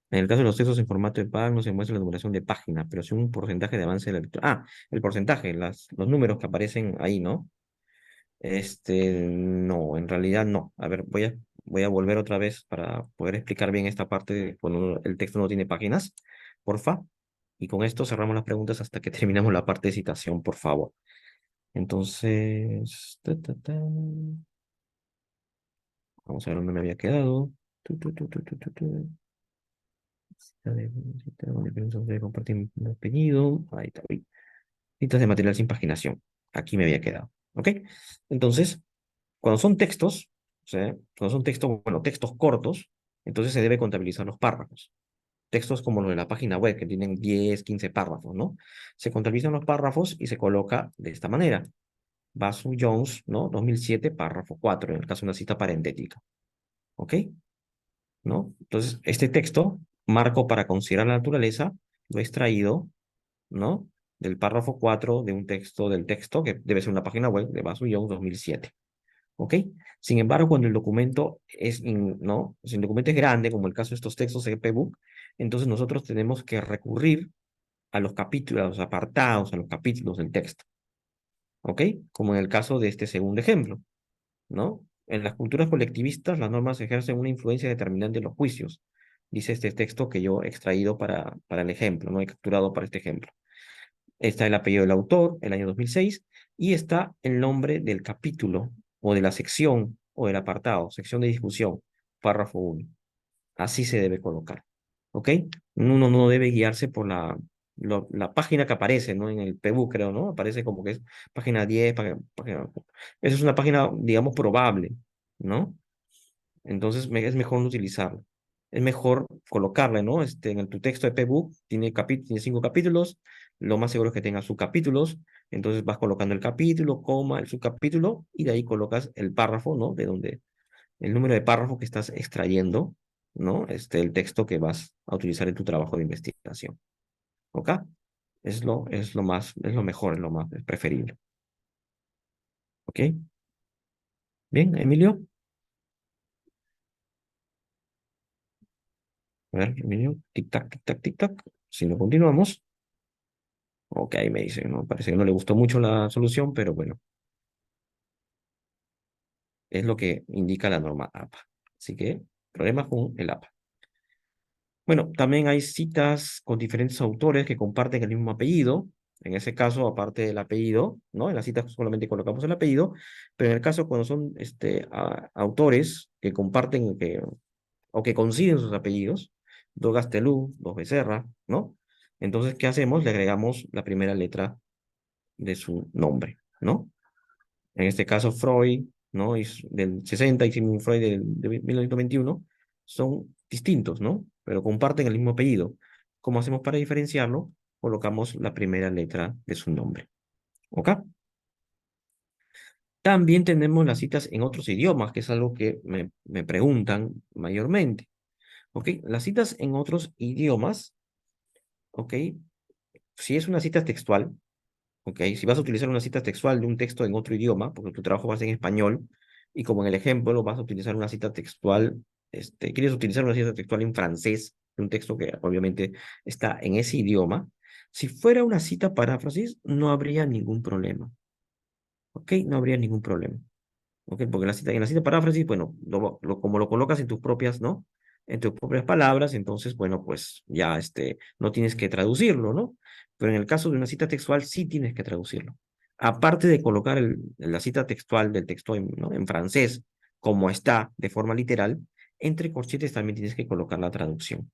S2: En el caso de los textos en formato de PAG no se muestra la numeración de página, pero sí un porcentaje de avance de la lectura. Ah, el porcentaje, los números que aparecen ahí, ¿no? No, en realidad no. A ver, voy a volver otra vez para poder explicar bien esta parte de cuando el texto no tiene páginas, porfa. Y con esto cerramos las preguntas hasta que terminamos la parte de citación, por favor. Entonces, vamos a ver dónde me había quedado. De compartir mi apellido. Ahí está. Uy. Citas de material sin paginación. Aquí me había quedado. ¿Ok? Entonces, cuando son textos, o sea, cuando son textos, bueno, textos cortos, entonces se debe contabilizar los párrafos. Textos como los de la página web, que tienen 10, 15 párrafos, ¿no? Se contabilizan los párrafos y se coloca de esta manera. Basu Jones, ¿no? 2007, párrafo 4, en el caso de una cita parentética. ¿Ok? ¿No? Entonces, este texto, marco para considerar la naturaleza, lo he extraído, ¿no? Del párrafo 4 de un texto, del texto, que debe ser una página web de Basu Jones 2007. ¿Ok? Sin embargo, cuando el documento ¿no? Si el documento es grande, como el caso de estos textos de EPUB, entonces nosotros tenemos que recurrir a los capítulos, a los apartados, a los capítulos del texto. ¿Ok? Como en el caso de este segundo ejemplo, ¿no? En las culturas colectivistas, las normas ejercen una influencia determinante en los juicios. Dice este texto que yo he extraído para el ejemplo, ¿no? He capturado para este ejemplo. Está el apellido del autor, el año 2006, y está el nombre del capítulo, o de la sección, o del apartado, sección de discusión, párrafo 1. Así se debe colocar. ¿Ok? Uno no debe guiarse por la página que aparece, ¿no? En el PBU, creo, ¿no? Aparece como que es página 10, Esa es una página, digamos, probable, ¿no? Entonces es mejor no utilizarla. Es mejor colocarla, ¿no? En tu texto de PBook tiene 5 capítulos, lo más seguro es que tenga subcapítulos, entonces vas colocando el capítulo, coma, el subcapítulo, y de ahí colocas el párrafo, ¿no? De donde, el número de párrafo que estás extrayendo, ¿no? El texto que vas a utilizar en tu trabajo de investigación. ¿Ok? Es lo mejor, es preferible. ¿Ok? Bien, Emilio. A ver, Emilio, tic-tac, tic-tac, tic-tac. Si no continuamos. Ok, me dice, ¿no? Parece que no le gustó mucho la solución, pero bueno, es lo que indica la norma APA. Así que, problemas con el APA. Bueno, también hay citas con diferentes autores que comparten el mismo apellido. En ese caso, aparte del apellido, ¿no? En la cita solamente colocamos el apellido, pero en el caso cuando son autores que comparten o que coinciden sus apellidos, dos Gastelú, dos Becerra, ¿no? Entonces, ¿qué hacemos? Le agregamos la primera letra de su nombre, ¿no? En este caso Freud, ¿no? Del 60 y Sigmund Freud de 1921, son distintos, ¿no? Pero comparten el mismo apellido. ¿Cómo hacemos para diferenciarlo? Colocamos la primera letra de su nombre. ¿Ok? También tenemos las citas en otros idiomas, que es algo que me preguntan mayormente. ¿Ok? Las citas en otros idiomas, ¿ok? Si es una cita textual, ¿ok? Si vas a utilizar una cita textual de un texto en otro idioma, porque tu trabajo va a ser en español, y como en el ejemplo vas a utilizar una cita textual, quieres utilizar una cita textual en francés, de un texto que obviamente está en ese idioma, si fuera una cita paráfrasis, no habría ningún problema, ¿ok? No habría ningún problema. ¿Ok? Porque en la cita paráfrasis, bueno, como lo colocas en tus propias, ¿no? En tus propias palabras, entonces, bueno, pues ya no tienes que traducirlo, ¿no? Pero en el caso de una cita textual, sí tienes que traducirlo. Aparte de colocar la cita textual del texto ¿no? en francés, como está, de forma literal, entre corchetes también tienes que colocar la traducción.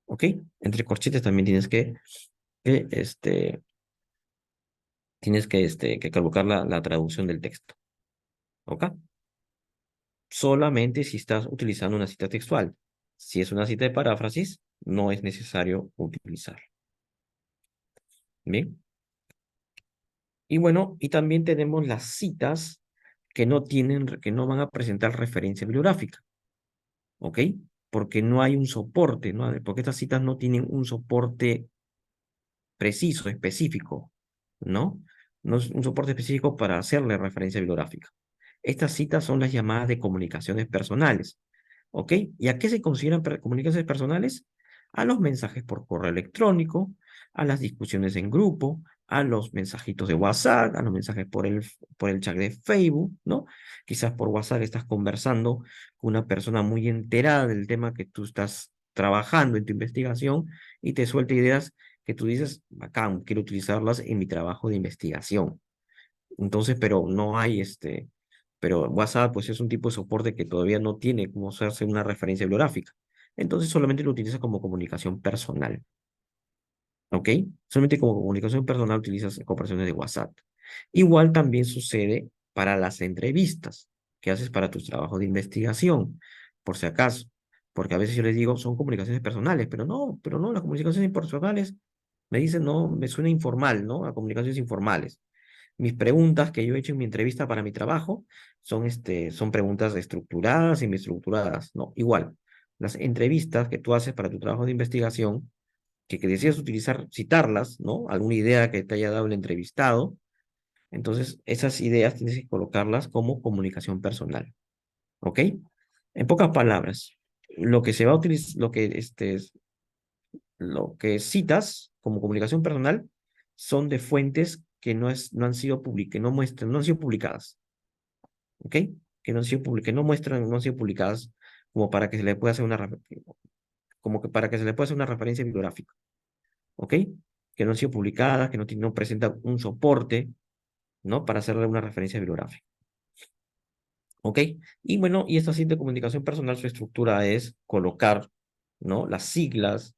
S2: ¿Ok? Entre corchetes también que, este, que colocar la traducción del texto. ¿Ok? Solamente si estás utilizando una cita textual. Si es una cita de paráfrasis, no es necesario utilizar. Bien. Y bueno, y también tenemos las citas que no tienen, que no van a presentar referencia bibliográfica, ¿ok? Porque no hay un soporte, ¿no? Porque estas citas no tienen un soporte preciso, específico, ¿no? No es un soporte específico para hacerle referencia bibliográfica. Estas citas son las llamadas de comunicaciones personales, ¿ok? ¿Y a qué se consideran comunicaciones personales? A los mensajes por correo electrónico, a las discusiones en grupo, a los mensajitos de WhatsApp, a los mensajes por el chat de Facebook, ¿no? Quizás por WhatsApp estás conversando con una persona muy enterada del tema que tú estás trabajando en tu investigación y te suelta ideas que tú dices, bacán, quiero utilizarlas en mi trabajo de investigación. Entonces, pero no hay pero WhatsApp pues es un tipo de soporte que todavía no tiene como hacerse una referencia bibliográfica. Entonces solamente lo utiliza como comunicación personal, ¿ok? Solamente como comunicación personal utilizas conversaciones de WhatsApp. Igual también sucede para las entrevistas que haces para tus trabajos de investigación, por si acaso. Porque a veces yo les digo, son comunicaciones personales, pero no, las comunicaciones personales me dicen, no, me suena informal, ¿no? A comunicaciones informales. Mis preguntas que yo he hecho en mi entrevista para mi trabajo son, son preguntas estructuradas y estructuradas, ¿no? Igual, las entrevistas que tú haces para tu trabajo de investigación, que decidas utilizar, citarlas, ¿no? Alguna idea que te haya dado el entrevistado, entonces esas ideas tienes que colocarlas como comunicación personal, ¿ok? En pocas palabras, lo que se va a utilizar, lo que citas como comunicación personal son de fuentes que no han sido que no muestran, no han sido publicadas, ¿ok? Que no han sido que no muestran, no han sido publicadas como para que se le pueda hacer como que para que se le pueda hacer una referencia bibliográfica, ¿ok? Que no han sido publicadas, que no presentan un soporte, ¿no? Para hacerle una referencia bibliográfica, ¿ok? Y bueno, y esta cinta de comunicación personal, su estructura es colocar, ¿no? Las siglas,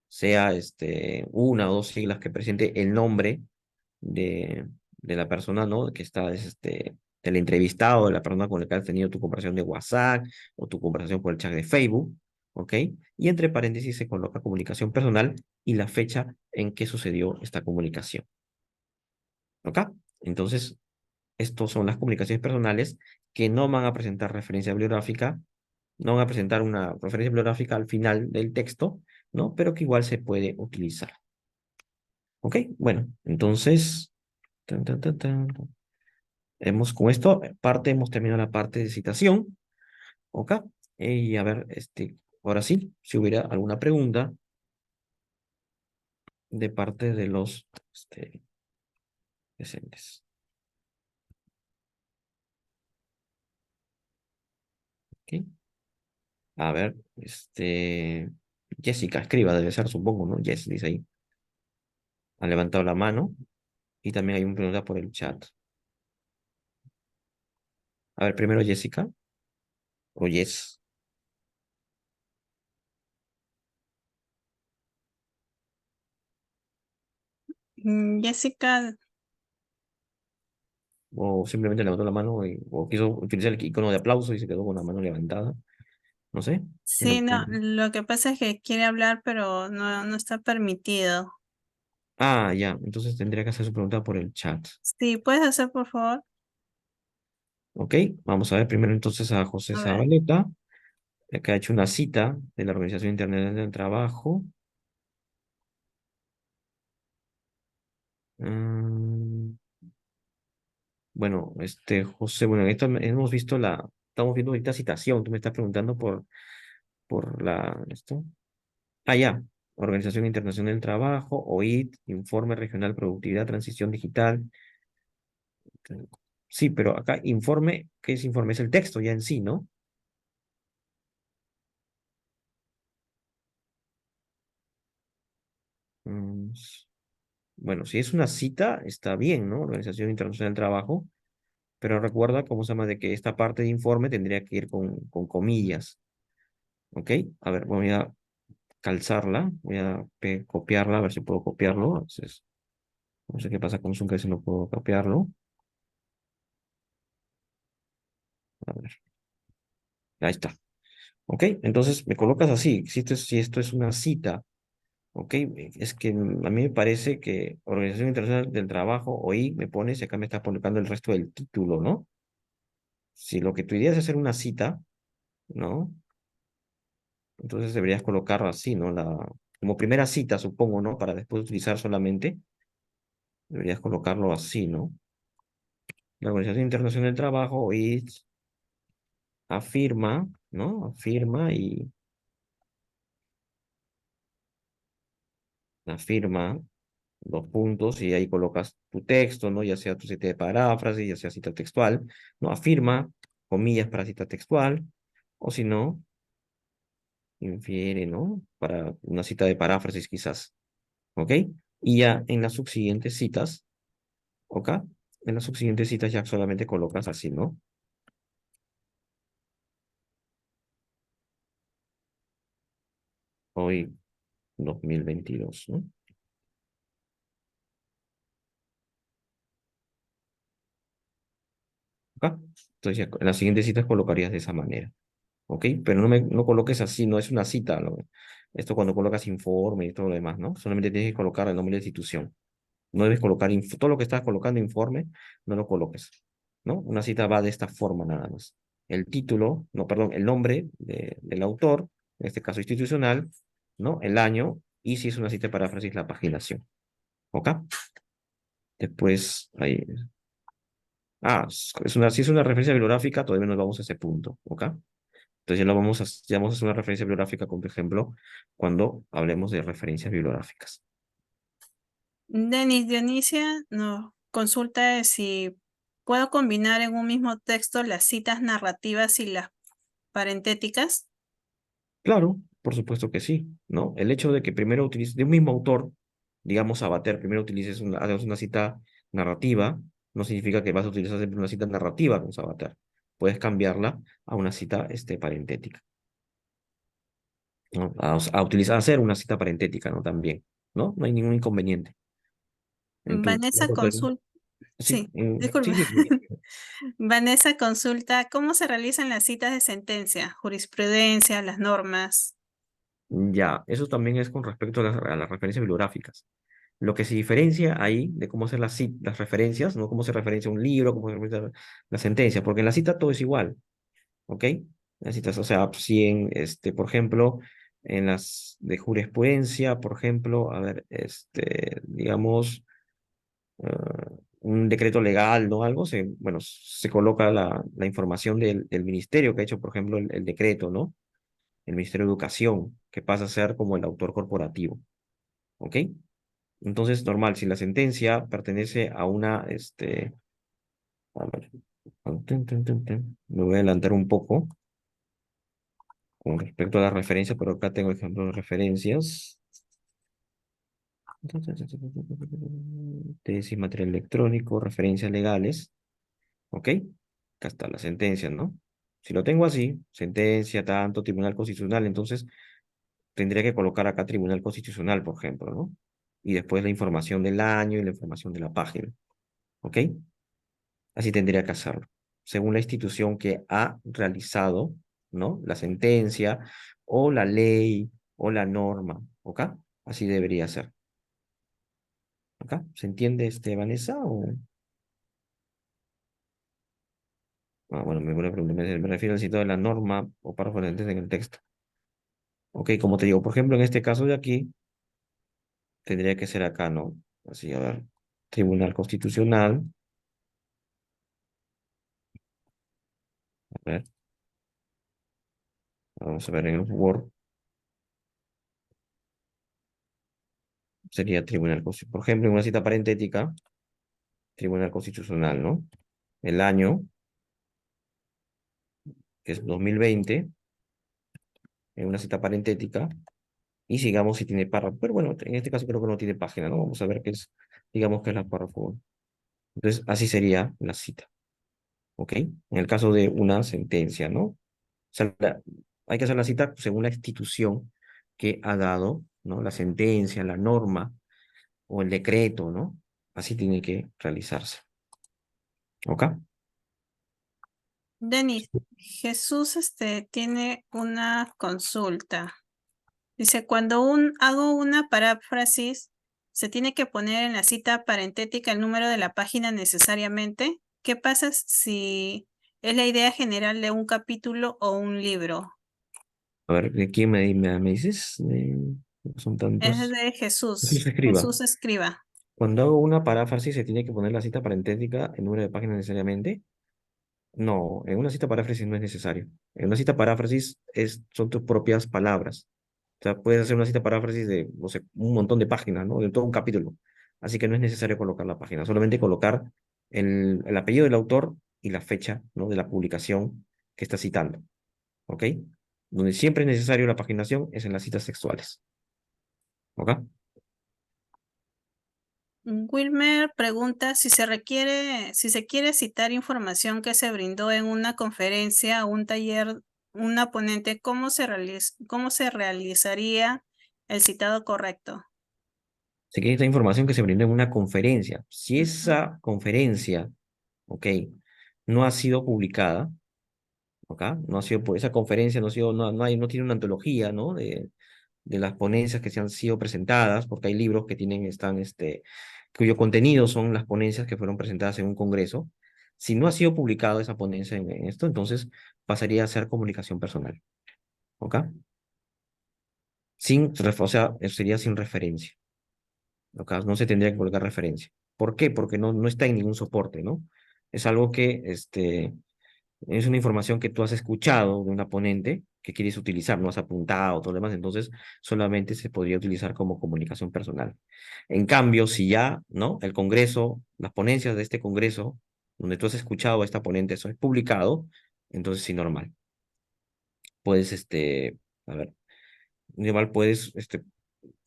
S2: sea una o dos siglas que presente el nombre de, de la persona, ¿no? Que está, del entrevistado, de la persona con la que has tenido tu conversación de WhatsApp o tu conversación por el chat de Facebook, ¿ok? Y entre paréntesis se coloca comunicación personal y la fecha en que sucedió esta comunicación, ¿ok? Entonces, estos son las comunicaciones personales que no van a presentar referencia bibliográfica, no van a presentar una referencia bibliográfica al final del texto, ¿no? Pero que igual se puede utilizar. ¿Ok? Bueno, entonces, tan, tan, tan, tan, con esto hemos terminado la parte de citación, ¿ok? Y a ver, ahora sí, si hubiera alguna pregunta de parte de los presentes. ¿Ok? A ver, Jessica, escriba, debe ser, supongo, ¿no? Jess dice ahí. Ha levantado la mano y también hay una pregunta por el chat. A ver, primero Jessica o Jess,
S1: Jessica,
S2: o simplemente levantó la mano o quiso utilizar el icono de aplauso y se quedó con la mano levantada. No sé.
S1: sí, no, lo que pasa es que quiere hablar, pero no está permitido.
S2: Ah, ya, entonces tendría que hacer su pregunta por el chat.
S1: Sí, ¿puedes hacer, por favor?
S2: Ok, vamos a ver primero entonces a José
S1: A ver.
S2: Zabaleta, que ha hecho una cita de la Organización Internacional del Trabajo. Mm, bueno, José, bueno, en esto hemos visto estamos viendo ahorita citación, tú me estás preguntando esto. Ah, ya, Organización Internacional del Trabajo, OIT, Informe Regional Productividad, Transición Digital. Sí, pero acá informe, ¿qué es informe? Es el texto ya en sí, ¿no? Mm, bueno, si es una cita, está bien, ¿no? Organización Internacional del Trabajo, pero recuerda cómo se llama de que esta parte de informe tendría que ir con comillas, ¿ok? A ver, voy a calzarla, voy a copiarla, a ver si puedo copiarlo. A veces, no sé qué pasa con Zoom, que si no puedo copiarlo. A ver, ahí está. ¿Ok? Entonces me colocas así, si esto es una cita, Ok, es que a mí me parece que Organización Internacional del Trabajo, OI, me pones, y acá me está colocando el resto del título, ¿no? Si lo que tu idea es hacer una cita, ¿no? Entonces deberías colocarlo así, ¿no? Como primera cita, supongo, ¿no? Para después utilizar solamente, deberías colocarlo así, ¿no? La Organización Internacional del Trabajo, OI, afirma, ¿no? Afirma los puntos y ahí colocas tu texto, ¿no? Ya sea tu cita de paráfrasis, ya sea cita textual, ¿no? Afirma, comillas para cita textual, o si no, infiere, ¿no? Para una cita de paráfrasis quizás, ¿ok? Y ya en las subsiguientes citas, ¿ok? En las subsiguientes citas ya solamente colocas así, ¿no? Hoy, 2022, ¿no? ¿Ok? Entonces ya en las siguientes citas colocarías de esa manera. ¿Ok? Pero no coloques así, no es una cita, ¿no? Esto cuando colocas informe y todo lo demás, ¿no? Solamente tienes que colocar el nombre de la institución. No debes colocar todo lo que estás colocando informe, no lo coloques, ¿no? Una cita va de esta forma nada más. El título, no, perdón, el nombre del autor, en este caso institucional, ¿no? El año, y si es una cita de paráfrasis, la paginación. ¿Ok? Después, ahí. Si es una referencia bibliográfica, todavía nos vamos a ese punto, ¿ok? Entonces ya vamos a hacer una referencia bibliográfica, por ejemplo, cuando hablemos de referencias bibliográficas.
S1: Denis Dionisia nos consulta de si puedo combinar en un mismo texto las citas narrativas y las parentéticas.
S2: Claro, por supuesto que sí, ¿no? El hecho de que primero utilices, de un mismo autor, digamos Sabater, primero hagas una cita narrativa, no significa que vas a utilizar siempre una cita narrativa con Sabater. Puedes cambiarla a una cita parentética, ¿no? Hacer una cita parentética, ¿no? También, ¿no? No hay ningún inconveniente.
S1: Vanessa consulta,
S2: Sí,
S1: sí, disculpa.
S2: sí, sí, sí.
S1: Vanessa consulta cómo se realizan las citas de sentencia, jurisprudencia, las normas.
S2: Ya, eso también es con respecto a las referencias bibliográficas. Lo que se diferencia ahí de cómo hacer las referencias, no cómo se referencia un libro, cómo se referencia la sentencia, porque en la cita todo es igual, ¿ok? Las citas, o sea, si por ejemplo, en las de jurisprudencia, por ejemplo, a ver, digamos, un decreto legal, ¿no? Algo, bueno, se coloca la información del ministerio que ha hecho, por ejemplo, el decreto, ¿no? El Ministerio de Educación, que pasa a ser como el autor corporativo, ¿ok? Entonces, normal, si la sentencia pertenece a a ver, me voy a adelantar un poco con respecto a las referencias, pero acá tengo ejemplos de referencias. Tesis, material electrónico, referencias legales, ¿ok? Acá está la sentencia, ¿no? Si lo tengo así, sentencia, tanto, Tribunal Constitucional, entonces tendría que colocar acá Tribunal Constitucional, por ejemplo, ¿no? Y después la información del año y la información de la página, ¿ok? Así tendría que hacerlo, según la institución que ha realizado, ¿no? La sentencia o la ley o la norma, ¿ok? Así debería ser, ¿ok? ¿Se entiende, Vanessa? Bueno, me refiero al citado de la norma o párrafo antes en el texto. Ok, como te digo, por ejemplo, en este caso de aquí, tendría que ser acá, ¿no? Así, a ver, Tribunal Constitucional, a ver, vamos a ver en el Word, sería Tribunal Constitucional. Por ejemplo, en una cita parentética, Tribunal Constitucional, ¿no? El año, que es 2020, en una cita parentética, y sigamos si tiene párrafo. Pero bueno, en este caso creo que no tiene página, ¿no? Vamos a ver qué es, digamos que es la párrafo. Entonces, así sería la cita, ¿ok? En el caso de una sentencia, ¿no? O sea, hay que hacer la cita según la institución que ha dado, ¿no? La sentencia, la norma o el decreto, ¿no? Así tiene que realizarse, ¿ok?
S1: Denis, Jesús tiene una consulta. Dice, cuando hago una paráfrasis, ¿se tiene que poner en la cita parentética el número de la página necesariamente? ¿Qué pasa si es la idea general de un capítulo o un libro?
S2: A ver, ¿de quién me dices? Son
S1: Es
S2: tantos.
S1: de
S2: Jesús
S1: Jesús,
S2: escriba.
S1: Jesús escriba.
S2: Cuando hago una paráfrasis, ¿se tiene que poner la cita parentética, el número de páginas necesariamente? No, en una cita paráfrasis no es necesario. En una cita paráfrasis son tus propias palabras. O sea, puedes hacer una cita paráfrasis de, no sé, un montón de páginas, ¿no? De todo un capítulo. Así que no es necesario colocar la página, solamente colocar el apellido del autor y la fecha, ¿no? De la publicación que está citando, ¿ok? Donde siempre es necesario la paginación es en las citas textuales, ¿ok?
S1: Wilmer pregunta si si se quiere citar información que se brindó en una conferencia o un taller, una ponente, cómo se realizaría el citado correcto?
S2: Así que esta información que se brindó en una conferencia, si
S1: Ujú.
S2: esa conferencia, ¿ok? No ha sido publicada, ¿ok? No ha sido, esa conferencia no ha sido, no tiene una antología, ¿no? De las ponencias que se han sido presentadas, porque hay libros que cuyo contenido son las ponencias que fueron presentadas en un congreso. Si no ha sido publicada esa ponencia en esto, entonces pasaría a ser comunicación personal, ¿ok? O sea, sería sin referencia, ¿ok? No se tendría que colocar referencia. ¿Por qué? Porque no está en ningún soporte, ¿no? Es algo que, es una información que tú has escuchado de una ponente que quieres utilizar, no has apuntado, todo lo demás, entonces solamente se podría utilizar como comunicación personal. En cambio, si ya, ¿no? El Congreso, las ponencias de este Congreso, donde tú has escuchado a esta ponente, eso es publicado, entonces sí, normal. Puedes, a ver, igual puedes,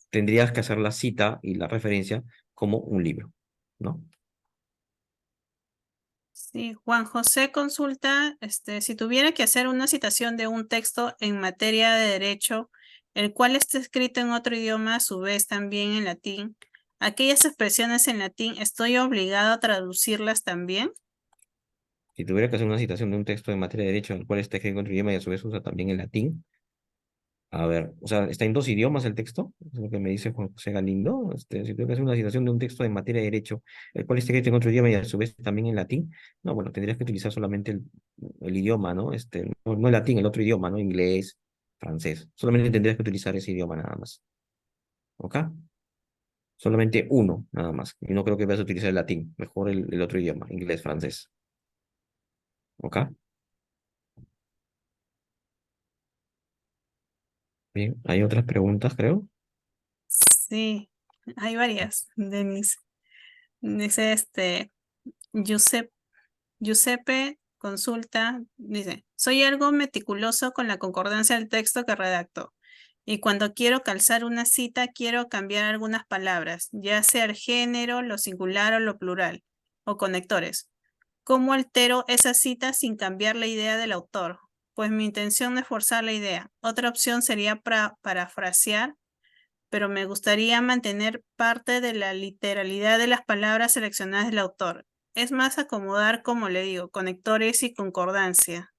S2: tendrías que hacer la cita y la referencia como un libro, ¿no?
S1: Sí, Juan José consulta, si tuviera que hacer una citación de un texto en materia de derecho, el cual está escrito en otro idioma, a su vez también en latín, aquellas expresiones en latín, ¿estoy obligado a traducirlas también?
S2: Si tuviera que hacer una citación de un texto en materia de derecho, el cual está escrito en otro idioma y a su vez usa también el latín, a ver, o sea, está en dos idiomas el texto, es lo que me dice Juan José Galindo. Si tengo que hacer una citación de un texto en materia de derecho, el cual está escrito en otro idioma y a su vez también en latín, no, bueno, tendrías que utilizar solamente el idioma, ¿no? No el latín, el otro idioma, ¿no? Inglés, francés. Solamente tendrías que utilizar ese idioma nada más. ¿Ok? Solamente uno, nada más. Y no creo que vayas a utilizar el latín, mejor el otro idioma, inglés, francés. ¿Ok? Bien, hay otras preguntas, creo.
S1: Sí, hay varias, Denise. Dice Giuseppe, Giuseppe consulta, dice, soy algo meticuloso con la concordancia del texto que redacto. Y cuando quiero calzar una cita, quiero cambiar algunas palabras, ya sea el género, lo singular o lo plural, o conectores. ¿Cómo altero esa cita sin cambiar la idea del autor? Pues mi intención no es forzar la idea. Otra opción sería parafrasear, pero me gustaría mantener parte de la literalidad de las palabras seleccionadas del autor. Es más acomodar, como le digo, conectores y concordancia.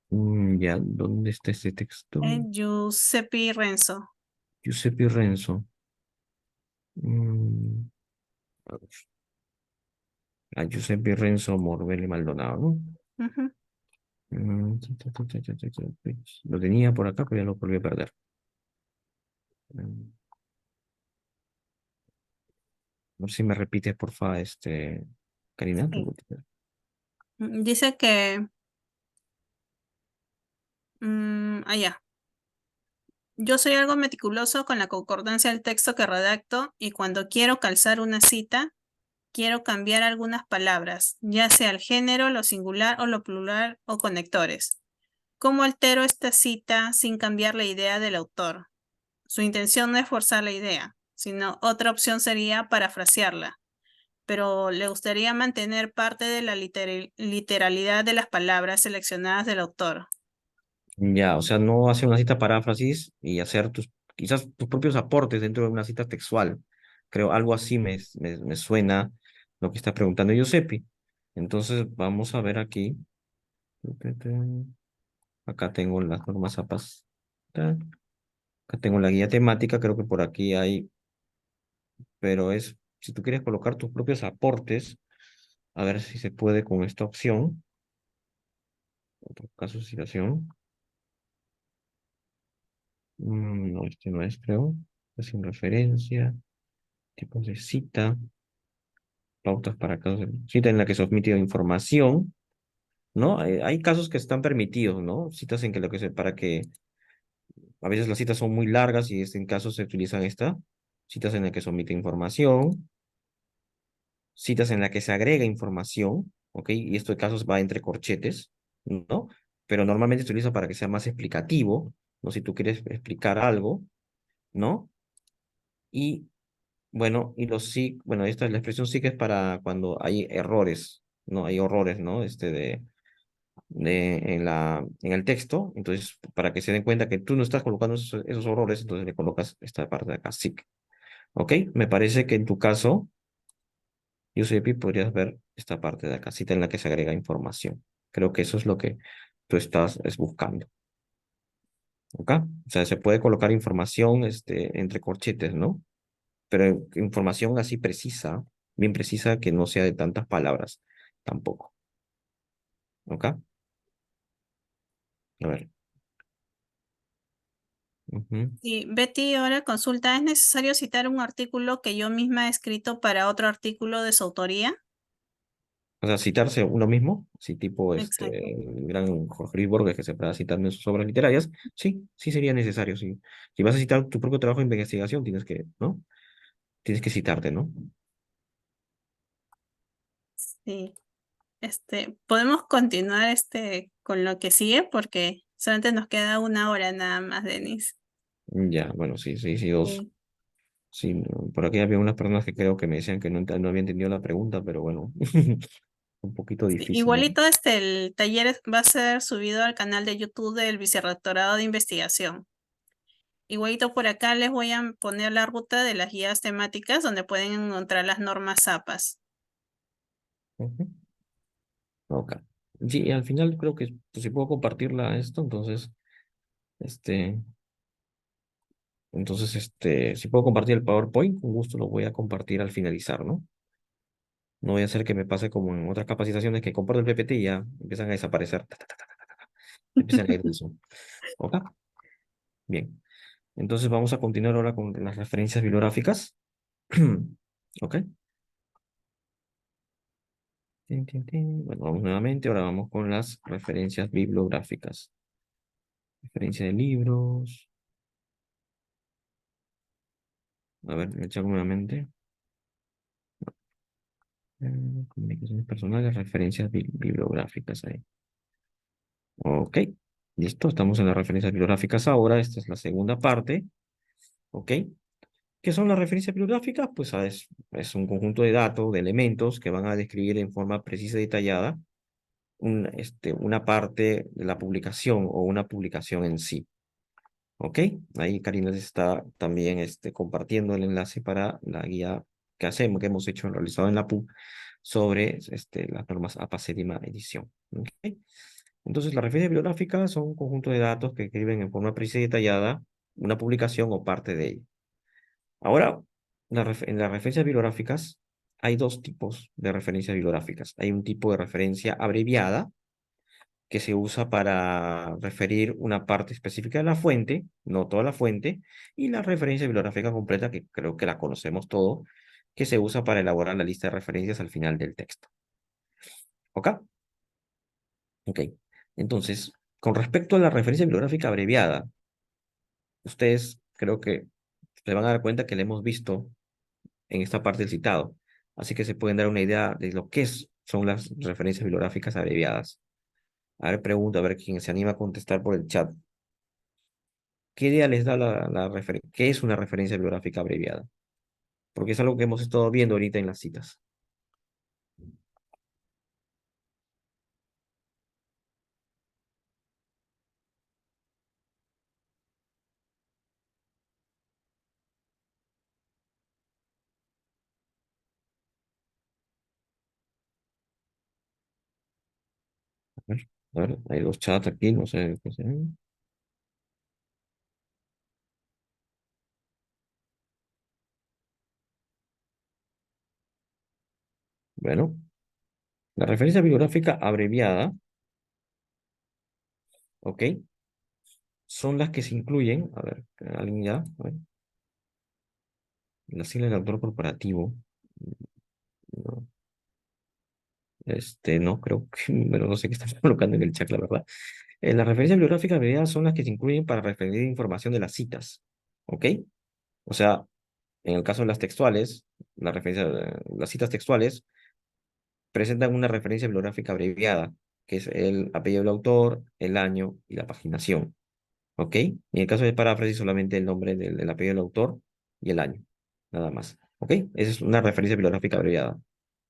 S2: Ya, ¿dónde está este texto?
S1: Giuseppe Renzo.
S2: Giuseppe Renzo. Mm, a ver, a Giuseppe Renzo Morbelli Maldonado, ¿no?
S1: Ujú.
S2: Lo tenía por acá, pero ya lo volví a perder. No sé si me repites, porfa, Karina.
S1: Sí. Dice que, ya. Yo soy algo meticuloso con la concordancia del texto que redacto y cuando quiero calzar una cita, quiero cambiar algunas palabras, ya sea el género, lo singular o lo plural o conectores. ¿Cómo altero esta cita sin cambiar la idea del autor? Su intención no es forzar la idea, sino otra opción sería parafrasearla, pero le gustaría mantener parte de la literalidad de las palabras seleccionadas del autor.
S2: Ya, o sea, no hacer una cita paráfrasis y hacer quizás tus propios aportes dentro de una cita textual. Creo, algo así me suena lo que está preguntando Giuseppe. Entonces, vamos a ver aquí. Acá tengo las normas APAS. Acá tengo la guía temática, creo que por aquí hay, pero es, si tú quieres colocar tus propios aportes, a ver si se puede con esta opción. Otro caso de citación. No, este no es, creo. Es sin referencia, tipos de cita, pautas para casos de cita en la que se ha omitido información, ¿no? Hay casos que están permitidos, ¿no? Citas en que lo que se, para que a veces las citas son muy largas y en casos se utilizan citas en las que se omite información, citas en las que se agrega información, ¿ok? Y estos casos va entre corchetes, ¿no? Pero normalmente se utiliza para que sea más explicativo, ¿no? Si tú quieres explicar algo, ¿no? Y bueno, y los sí, bueno, esta es la expresión sí que es para cuando hay errores, ¿no? Hay horrores, ¿no? En el texto, entonces, para que se den cuenta que tú no estás colocando esos horrores, entonces le colocas esta parte de acá, sí. ¿Ok? Me parece que en tu caso, Giuseppe, podrías ver esta parte de acá, cita en la que se agrega información. Creo que eso es lo que tú estás buscando. ¿Ok? O sea, se puede colocar información entre corchetes, ¿no? Pero información así precisa, bien precisa, que no sea de tantas palabras tampoco. ¿Ok? A ver. Ujú.
S1: Y Betty ahora consulta, ¿es necesario citar un artículo que yo misma he escrito para otro artículo de su autoría?
S2: O sea, citarse uno mismo, así tipo
S1: Exacto.
S2: el gran Jorge Luis Borges que se para citando en sus obras literarias, sí, sí sería necesario, sí. Si vas a citar tu propio trabajo de investigación, tienes que, ¿no? Tienes que citarte, ¿no?
S1: Sí. Podemos continuar con lo que sigue porque solamente nos queda una hora nada más, Denis.
S2: Ya, bueno, sí, sí, sí, dos.
S1: Sí.
S2: Sí, por aquí había unas personas que creo que me decían que no había entendido la pregunta, pero bueno, un poquito
S1: Sí,
S2: difícil, ¿no?
S1: igualito el taller va a ser subido al canal de YouTube del Vicerrectorado de Investigación. Igualito por acá les voy a poner la ruta de las guías temáticas donde pueden encontrar las normas APAS.
S2: Ujú. Ok. Sí, y al final creo que pues, si puedo compartirla esto, este, si puedo compartir el PowerPoint, con gusto lo voy a compartir al finalizar, ¿no? No voy a hacer que me pase como en otras capacitaciones que comparto el PPT y ya empiezan a desaparecer. Ta, ta, ta, ta, ta, ta, ta. Empiezan a ir del Zoom. ¿Ok? Bien. Entonces vamos a continuar ahora con las referencias bibliográficas. ¿Ok? Tin, tin, tin. Bueno, vamos nuevamente. Ahora vamos con las referencias bibliográficas. Referencia de libros. A ver, le echo nuevamente. Comunicaciones personales, referencias bibliográficas ahí. Ok. Listo, estamos en las referencias bibliográficas ahora. Esta es la segunda parte. ¿Ok? ¿Qué son las referencias bibliográficas? Pues es un conjunto de datos, de elementos que van a describir en forma precisa y detallada una parte de la publicación o una publicación en sí. ¿Ok? Ahí Karina les está también compartiendo el enlace para la guía que hemos hecho, realizado en la PUC sobre las normas APA séptima edición. ¿Ok? Entonces, las referencias bibliográficas son un conjunto de datos que escriben en forma precisa y detallada una publicación o parte de ella. Ahora, en las referencias bibliográficas hay dos tipos de referencias bibliográficas. Hay un tipo de referencia abreviada que se usa para referir una parte específica de la fuente, no toda la fuente, y la referencia bibliográfica completa, que creo que la conocemos todo, que se usa para elaborar la lista de referencias al final del texto. ¿Ok? Ok. Entonces, con respecto a la referencia bibliográfica abreviada, ustedes creo que se van a dar cuenta que la hemos visto en esta parte del citado. Así que se pueden dar una idea de lo que son las referencias bibliográficas abreviadas. A ver, pregunto, a ver quién se anima a contestar por el chat. ¿Qué idea les da qué es una referencia bibliográfica abreviada? Porque es algo que hemos estado viendo ahorita en las citas. A ver, hay dos chats aquí, no sé qué sea. Bueno, la referencia bibliográfica abreviada, ¿ok? Son las que se incluyen, a ver, alguien ya, a ver, la sigla del autor corporativo, no, no, creo que, bueno, no sé qué están colocando en el chat, la verdad. Las referencias bibliográficas abreviadas son las que se incluyen para referir información de las citas, ¿ok? O sea, en el caso de las textuales, las citas textuales presentan una referencia bibliográfica abreviada, que es el apellido del autor, el año y la paginación. ¿Ok? Y en el caso de paráfrasis, solamente el nombre del apellido del autor y el año. Nada más. ¿Ok? Esa es una referencia bibliográfica abreviada.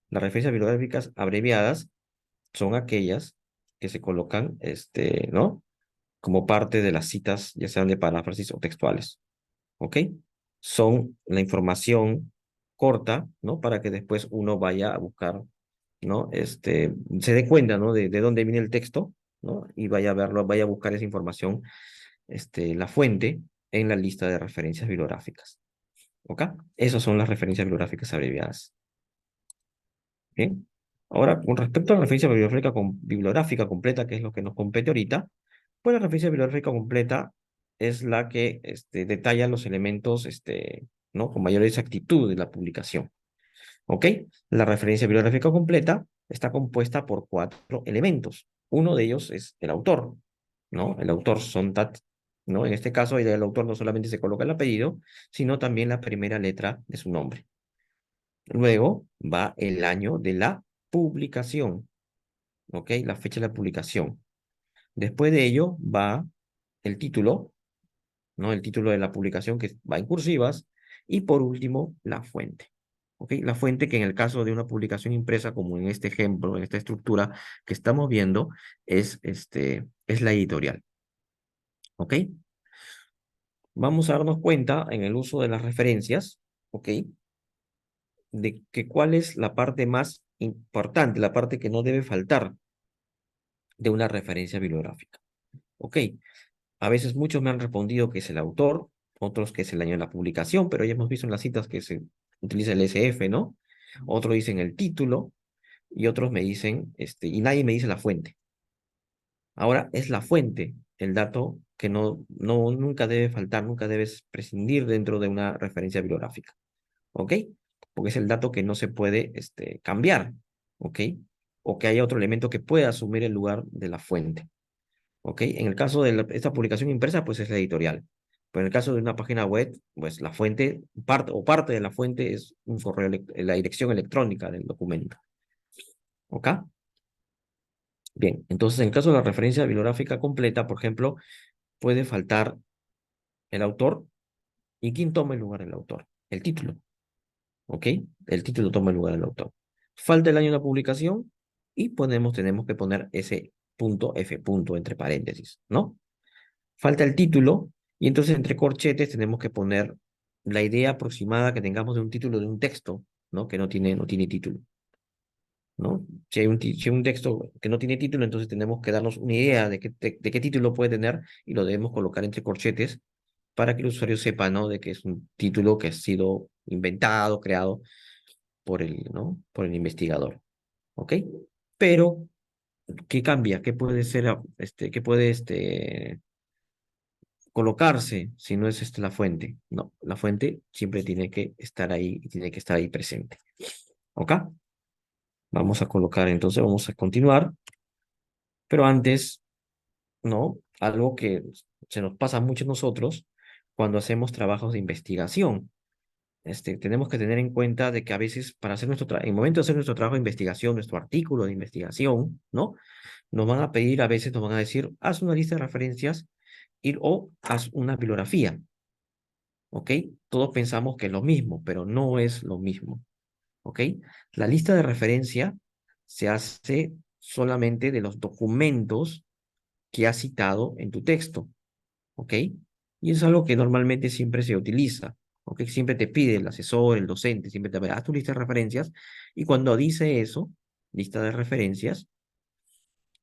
S2: Las referencias bibliográficas abreviadas son aquellas que se colocan, ¿no? Como parte de las citas, ya sean de paráfrasis o textuales. ¿Ok? Son la información corta, ¿no? Para que después uno vaya a buscar, ¿no? Se dé cuenta, ¿no? De dónde viene el texto, ¿no? Y vaya a verlo, vaya a buscar esa información, la fuente en la lista de referencias bibliográficas. ¿Ok? Esas son las referencias bibliográficas abreviadas. Bien. Ahora, con respecto a la referencia bibliográfica completa, que es lo que nos compete ahorita, pues la referencia bibliográfica completa es la que detalla los elementos, ¿no? Con mayor exactitud de la publicación. ¿Ok? La referencia bibliográfica completa está compuesta por 4 elementos. Uno de ellos es el autor, ¿no? El autor Sontat, ¿no? En este caso, el autor no solamente se coloca el apellido, sino también la primera letra de su nombre. Luego va el año de la publicación, ¿ok? La fecha de la publicación. Después de ello va el título, ¿no? El título de la publicación que va en cursivas. Y por último, la fuente. ¿Ok? La fuente que en el caso de una publicación impresa, como en este ejemplo, en esta estructura que estamos viendo, es la editorial. ¿Ok? Vamos a darnos cuenta en el uso de las referencias, ¿ok? De que cuál es la parte más importante, la parte que no debe faltar de una referencia bibliográfica. ¿Ok? A veces muchos me han respondido que es el autor, otros que es el año de la publicación, pero ya hemos visto en las citas que se utiliza el SF, ¿no? Otros dicen el título y otros me dicen, y nadie me dice la fuente. Ahora es la fuente, el dato que nunca debe faltar, nunca debes prescindir dentro de una referencia bibliográfica, ¿ok? Porque es el dato que no se puede cambiar, ¿ok? O que haya otro elemento que pueda asumir el lugar de la fuente. ¿Ok? En el caso de esta publicación impresa, pues es la editorial. Pero en el caso de una página web, pues la fuente, parte de la fuente es un correo, la dirección electrónica del documento. ¿Ok? Bien, entonces en el caso de la referencia bibliográfica completa, por ejemplo, puede faltar el autor. ¿Y quién toma el lugar del autor? El título. ¿Ok? El título toma el lugar del autor. Falta el año de la publicación y tenemos que poner ese punto F punto entre paréntesis, ¿no? Falta el título y entonces entre corchetes tenemos que poner la idea aproximada que tengamos de un título de un texto, ¿no? Que no tiene título, ¿no? Si hay un texto que no tiene título, entonces tenemos que darnos una idea de qué título puede tener y lo debemos colocar entre corchetes para que el usuario sepa, ¿no? De que es un título que ha sido inventado, creado ¿no? Por el investigador, ¿ok? Pero, ¿qué cambia? ¿Qué puede ser, qué puede, colocarse si no es la fuente? No, la fuente siempre tiene que estar ahí y tiene que estar ahí presente. ¿Ok? Vamos a colocar, entonces vamos a continuar, pero antes, ¿no? Algo que se nos pasa mucho a nosotros cuando hacemos trabajos de investigación. Tenemos que tener en cuenta de que a veces para hacer en el momento de hacer nuestro trabajo de investigación, nuestro artículo de investigación, ¿no? Nos van a pedir, a veces nos van a decir, haz una lista de referencias o haz una bibliografía. ¿Ok? Todos pensamos que es lo mismo, pero no es lo mismo. ¿Ok? La lista de referencia se hace solamente de los documentos que has citado en tu texto. ¿Ok? Y es algo que normalmente siempre se utiliza. ¿Ok? Siempre te pide el asesor, el docente, siempre te haz tu lista de referencias. Y cuando dice eso, lista de referencias,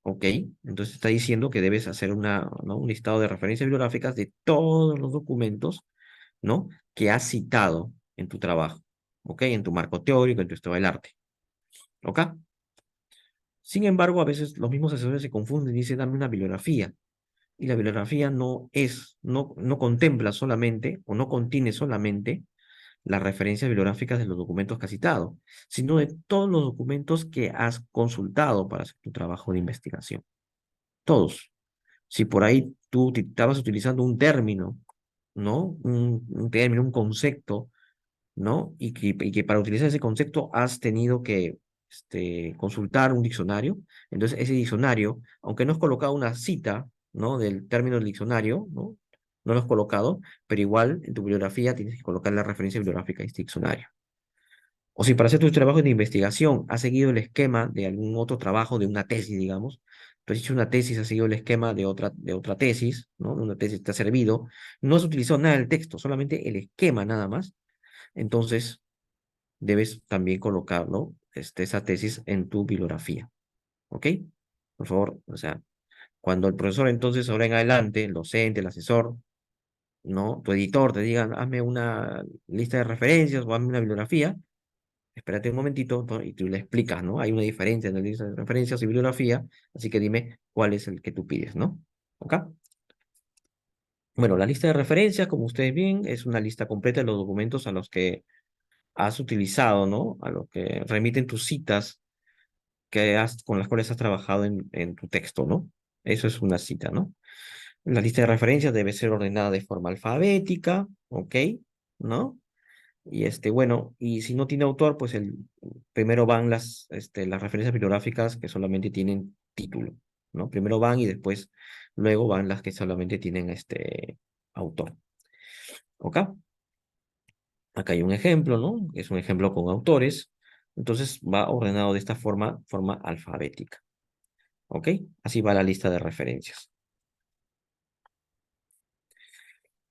S2: ¿ok? Entonces está diciendo que debes hacer ¿no? un listado de referencias bibliográficas de todos los documentos, ¿no? Que has citado en tu trabajo, ¿ok? En tu marco teórico, en tu historia del arte, ¿Ok? Sin embargo, a veces los mismos asesores se confunden y dicen, dame una bibliografía. Y la bibliografía no contempla solamente, o no contiene solamente las referencias bibliográficas de los documentos que has citado, sino de todos los documentos que has consultado para hacer tu trabajo de investigación. Todos. Si por ahí tú estabas utilizando un término, ¿no? Un término, un concepto, ¿no? Y que para utilizar ese concepto has tenido que consultar un diccionario. Entonces, ese diccionario, aunque no has colocado una cita, ¿no? Del término del diccionario, ¿no? No lo has colocado, pero igual en tu bibliografía tienes que colocar la referencia bibliográfica de este diccionario. O si para hacer tu trabajo de investigación has seguido el esquema de algún otro trabajo, de una tesis, digamos, tú has hecho una tesis, has seguido el esquema de otra tesis, ¿no? Una tesis te ha servido, no has utilizado nada del texto, solamente el esquema nada más, entonces debes también colocarlo, esa tesis en tu bibliografía, ¿ok? Por favor, o sea, cuando el profesor entonces ahora en adelante, el docente, el asesor, ¿no? Tu editor te digan, hazme una lista de referencias o hazme una bibliografía, espérate un momentito, ¿no? Y tú le explicas, ¿no? Hay una diferencia entre lista de referencias y bibliografía, así que dime cuál es el que tú pides, ¿no? ¿Ok? Bueno, la lista de referencias, como ustedes ven, es una lista completa de los documentos a los que has utilizado, ¿no? A los que remiten tus citas con las cuales has trabajado en tu texto, ¿no? Eso es una cita, ¿no? La lista de referencias debe ser ordenada de forma alfabética, ¿ok? ¿No? Y bueno, y si no tiene autor, pues primero van las referencias bibliográficas que solamente tienen título, ¿no? Primero van y después, luego van las que solamente tienen autor, ¿ok? Acá hay un ejemplo, ¿no? Es un ejemplo con autores. Entonces va ordenado de esta forma alfabética, ¿ok? Así va la lista de referencias.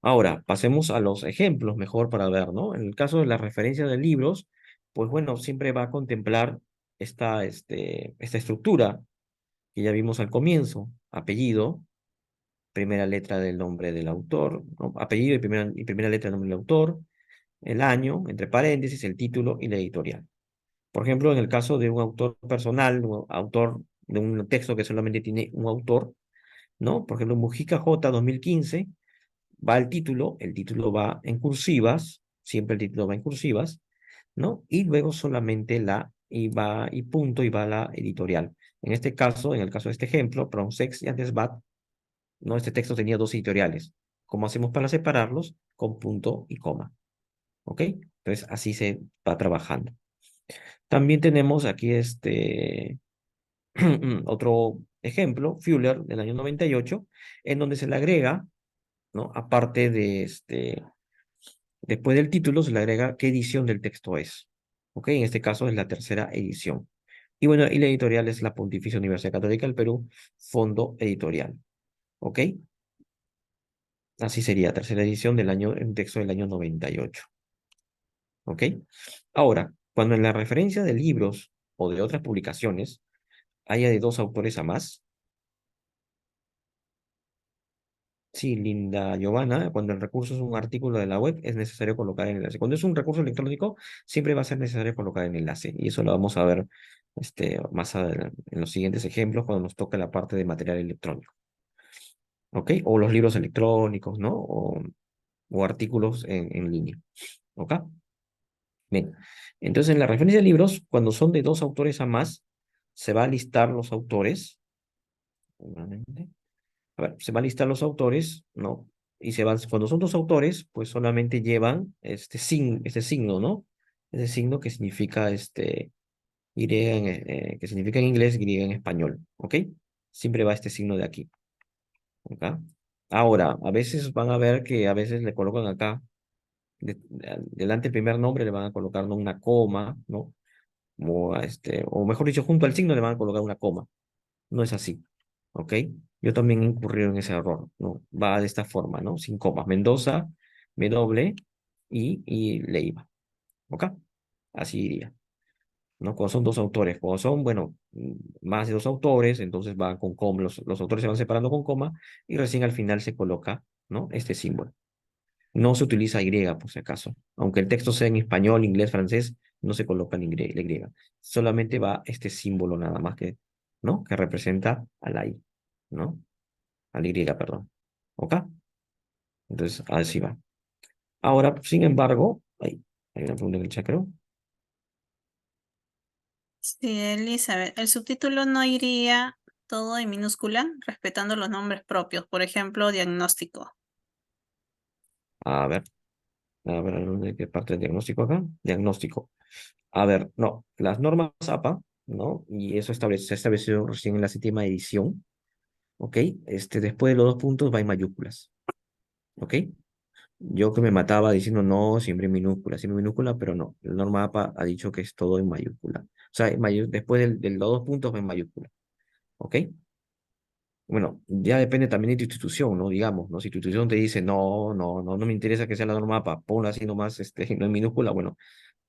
S2: Ahora, pasemos a los ejemplos mejor para ver, ¿no? En el caso de la referencia de libros, pues bueno, siempre va a contemplar esta estructura que ya vimos al comienzo. Apellido, primera letra del nombre del autor, ¿no? Apellido y primera letra del nombre del autor, el año, entre paréntesis, el título y la editorial. Por ejemplo, en el caso de un autor personal, un autor de un texto que solamente tiene un autor, ¿no? Por ejemplo, Mujica J 2015, va el título va en cursivas, siempre el título va en cursivas, ¿no? Y luego solamente y punto, y va la editorial. En este caso, en el caso de este ejemplo, Pronsex y antes BAT, ¿no? Este texto tenía dos editoriales. ¿Cómo hacemos para separarlos? Con punto y coma, ¿ok? Entonces, así se va trabajando. También tenemos aquí otro ejemplo, Fuller, del año 98, en donde se le agrega, ¿no? Aparte después del título, se le agrega qué edición del texto es. ¿Ok? En este caso es la tercera edición. Y bueno, y la editorial es la Pontificia Universidad Católica del Perú, Fondo Editorial. ¿Ok? Así sería, tercera edición un texto del año 98. ¿Ok? Ahora, cuando en la referencia de libros o de otras publicaciones haya de dos autores a más, sí, Linda Giovanna, cuando el recurso es un artículo de la web, es necesario colocar el enlace. Cuando es un recurso electrónico, siempre va a ser necesario colocar el enlace. Y eso lo vamos a ver más adelante, en los siguientes ejemplos, cuando nos toque la parte de material electrónico. ¿Ok? O los libros electrónicos, ¿no? O artículos en línea. ¿Ok? Bien. Entonces, en la referencia de libros, cuando son de dos autores a más, se va a listar los autores. Nuevamente. A ver, se van a listar los autores, ¿no? Y cuando son dos autores, pues solamente llevan este signo, ¿no? Ese signo que significa que significa en inglés Y en español, ¿ok? Siempre va este signo de aquí, ¿ok? Ahora, a veces van a ver que a veces le colocan acá, delante del primer nombre le van a colocar, ¿no? Una coma, ¿no? O mejor dicho, junto al signo le van a colocar una coma. No es así, ¿ok? Yo también he incurrido en ese error, ¿no? Va de esta forma, ¿no? Sin comas. Mendoza, W, y Leiva, ¿ok? Así iría, ¿no? Cuando son dos autores, cuando son, bueno, más de dos autores, entonces van con coma, los autores se van separando con coma, y recién al final se coloca, ¿no? Este símbolo. No se utiliza Y, por si acaso. Aunque el texto sea en español, inglés, francés, no se coloca la Y. Solamente va este símbolo nada más que, ¿no? Que representa a la I, ¿no? A la Y, perdón. ¿Ok? Entonces, así va. Ahora, sin embargo, hay una pregunta en el chat, creo.
S1: Sí, Elizabeth, el subtítulo no iría todo en minúscula, respetando los nombres propios, por ejemplo, diagnóstico.
S2: A ver, ¿de qué parte del diagnóstico acá? Diagnóstico. A ver, no, las normas APA, ¿no? Y eso se estableció recién en la séptima edición, ¿ok? Después de los dos puntos va en mayúsculas, ¿ok? Yo que me mataba diciendo no, siempre en minúscula, pero no. La norma APA ha dicho que es todo en mayúscula. O sea, después de los dos puntos va en mayúscula, ¿ok? Bueno, ya depende también de tu institución, ¿no? Digamos, ¿no? Si tu institución te dice, no me interesa que sea la norma APA, ponla así nomás, no en minúscula, bueno,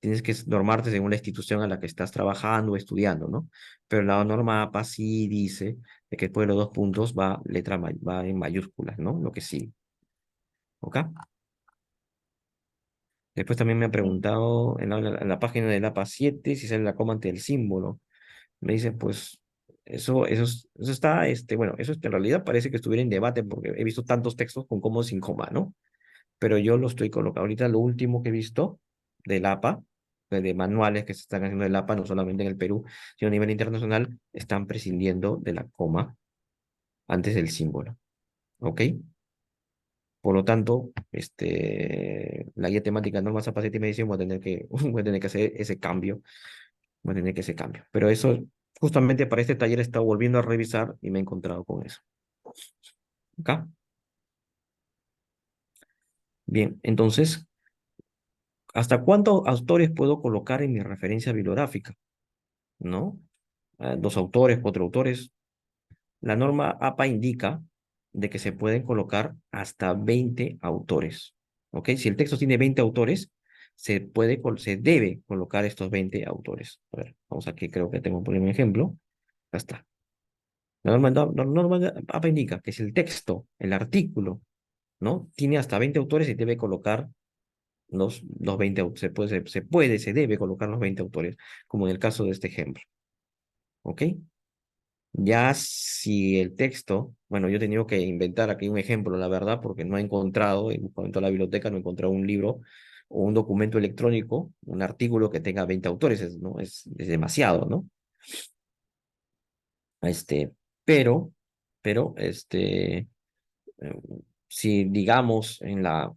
S2: tienes que normarte según la institución a la que estás trabajando o estudiando, ¿no? Pero la norma APA sí dice de que después de los dos puntos va en mayúsculas, ¿no? Lo que sí, ¿ok? Después también me han preguntado en la página del APA 7 si sale la coma ante el símbolo. Me dicen, pues, eso está, bueno, eso en realidad parece que estuviera en debate porque he visto tantos textos con coma o sin coma, ¿no? Pero yo lo estoy colocando. Ahorita lo último que he visto del APA, de manuales que se están haciendo del APA, no solamente en el Perú, sino a nivel internacional, están prescindiendo de la coma antes del símbolo, ¿ok? Por lo tanto, la guía temática normas APA 7 edición voy a tener que, voy a tener que hacer ese cambio, voy a tener que hacer ese cambio. Pero eso, justamente para este taller he estado volviendo a revisar y me he encontrado con eso. ¿Ok? Bien, entonces, ¿hasta cuántos autores puedo colocar en mi referencia bibliográfica? ¿No? Dos autores, cuatro autores. La norma APA indica de que se pueden colocar hasta 20 autores. ¿Ok? Si el texto tiene 20 autores, se debe colocar estos 20 autores. A ver, vamos aquí, creo que tengo por un ejemplo. Ya está. La norma APA indica que si el texto, el artículo, ¿no? Tiene hasta 20 autores, se debe colocar los 20 autores. Se debe colocar los 20 autores, como en el caso de este ejemplo. ¿Ok? Ya si el texto, bueno, yo he tenido que inventar aquí un ejemplo, la verdad, porque no he encontrado, he buscado en toda la biblioteca, no he encontrado un libro o un documento electrónico, un artículo que tenga 20 autores, ¿no? Es demasiado, ¿no? Este, pero, pero, eh, si digamos en la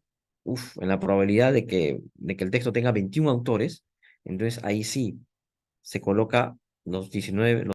S2: probabilidad de que el texto tenga 21 autores, entonces ahí sí se coloca los 19,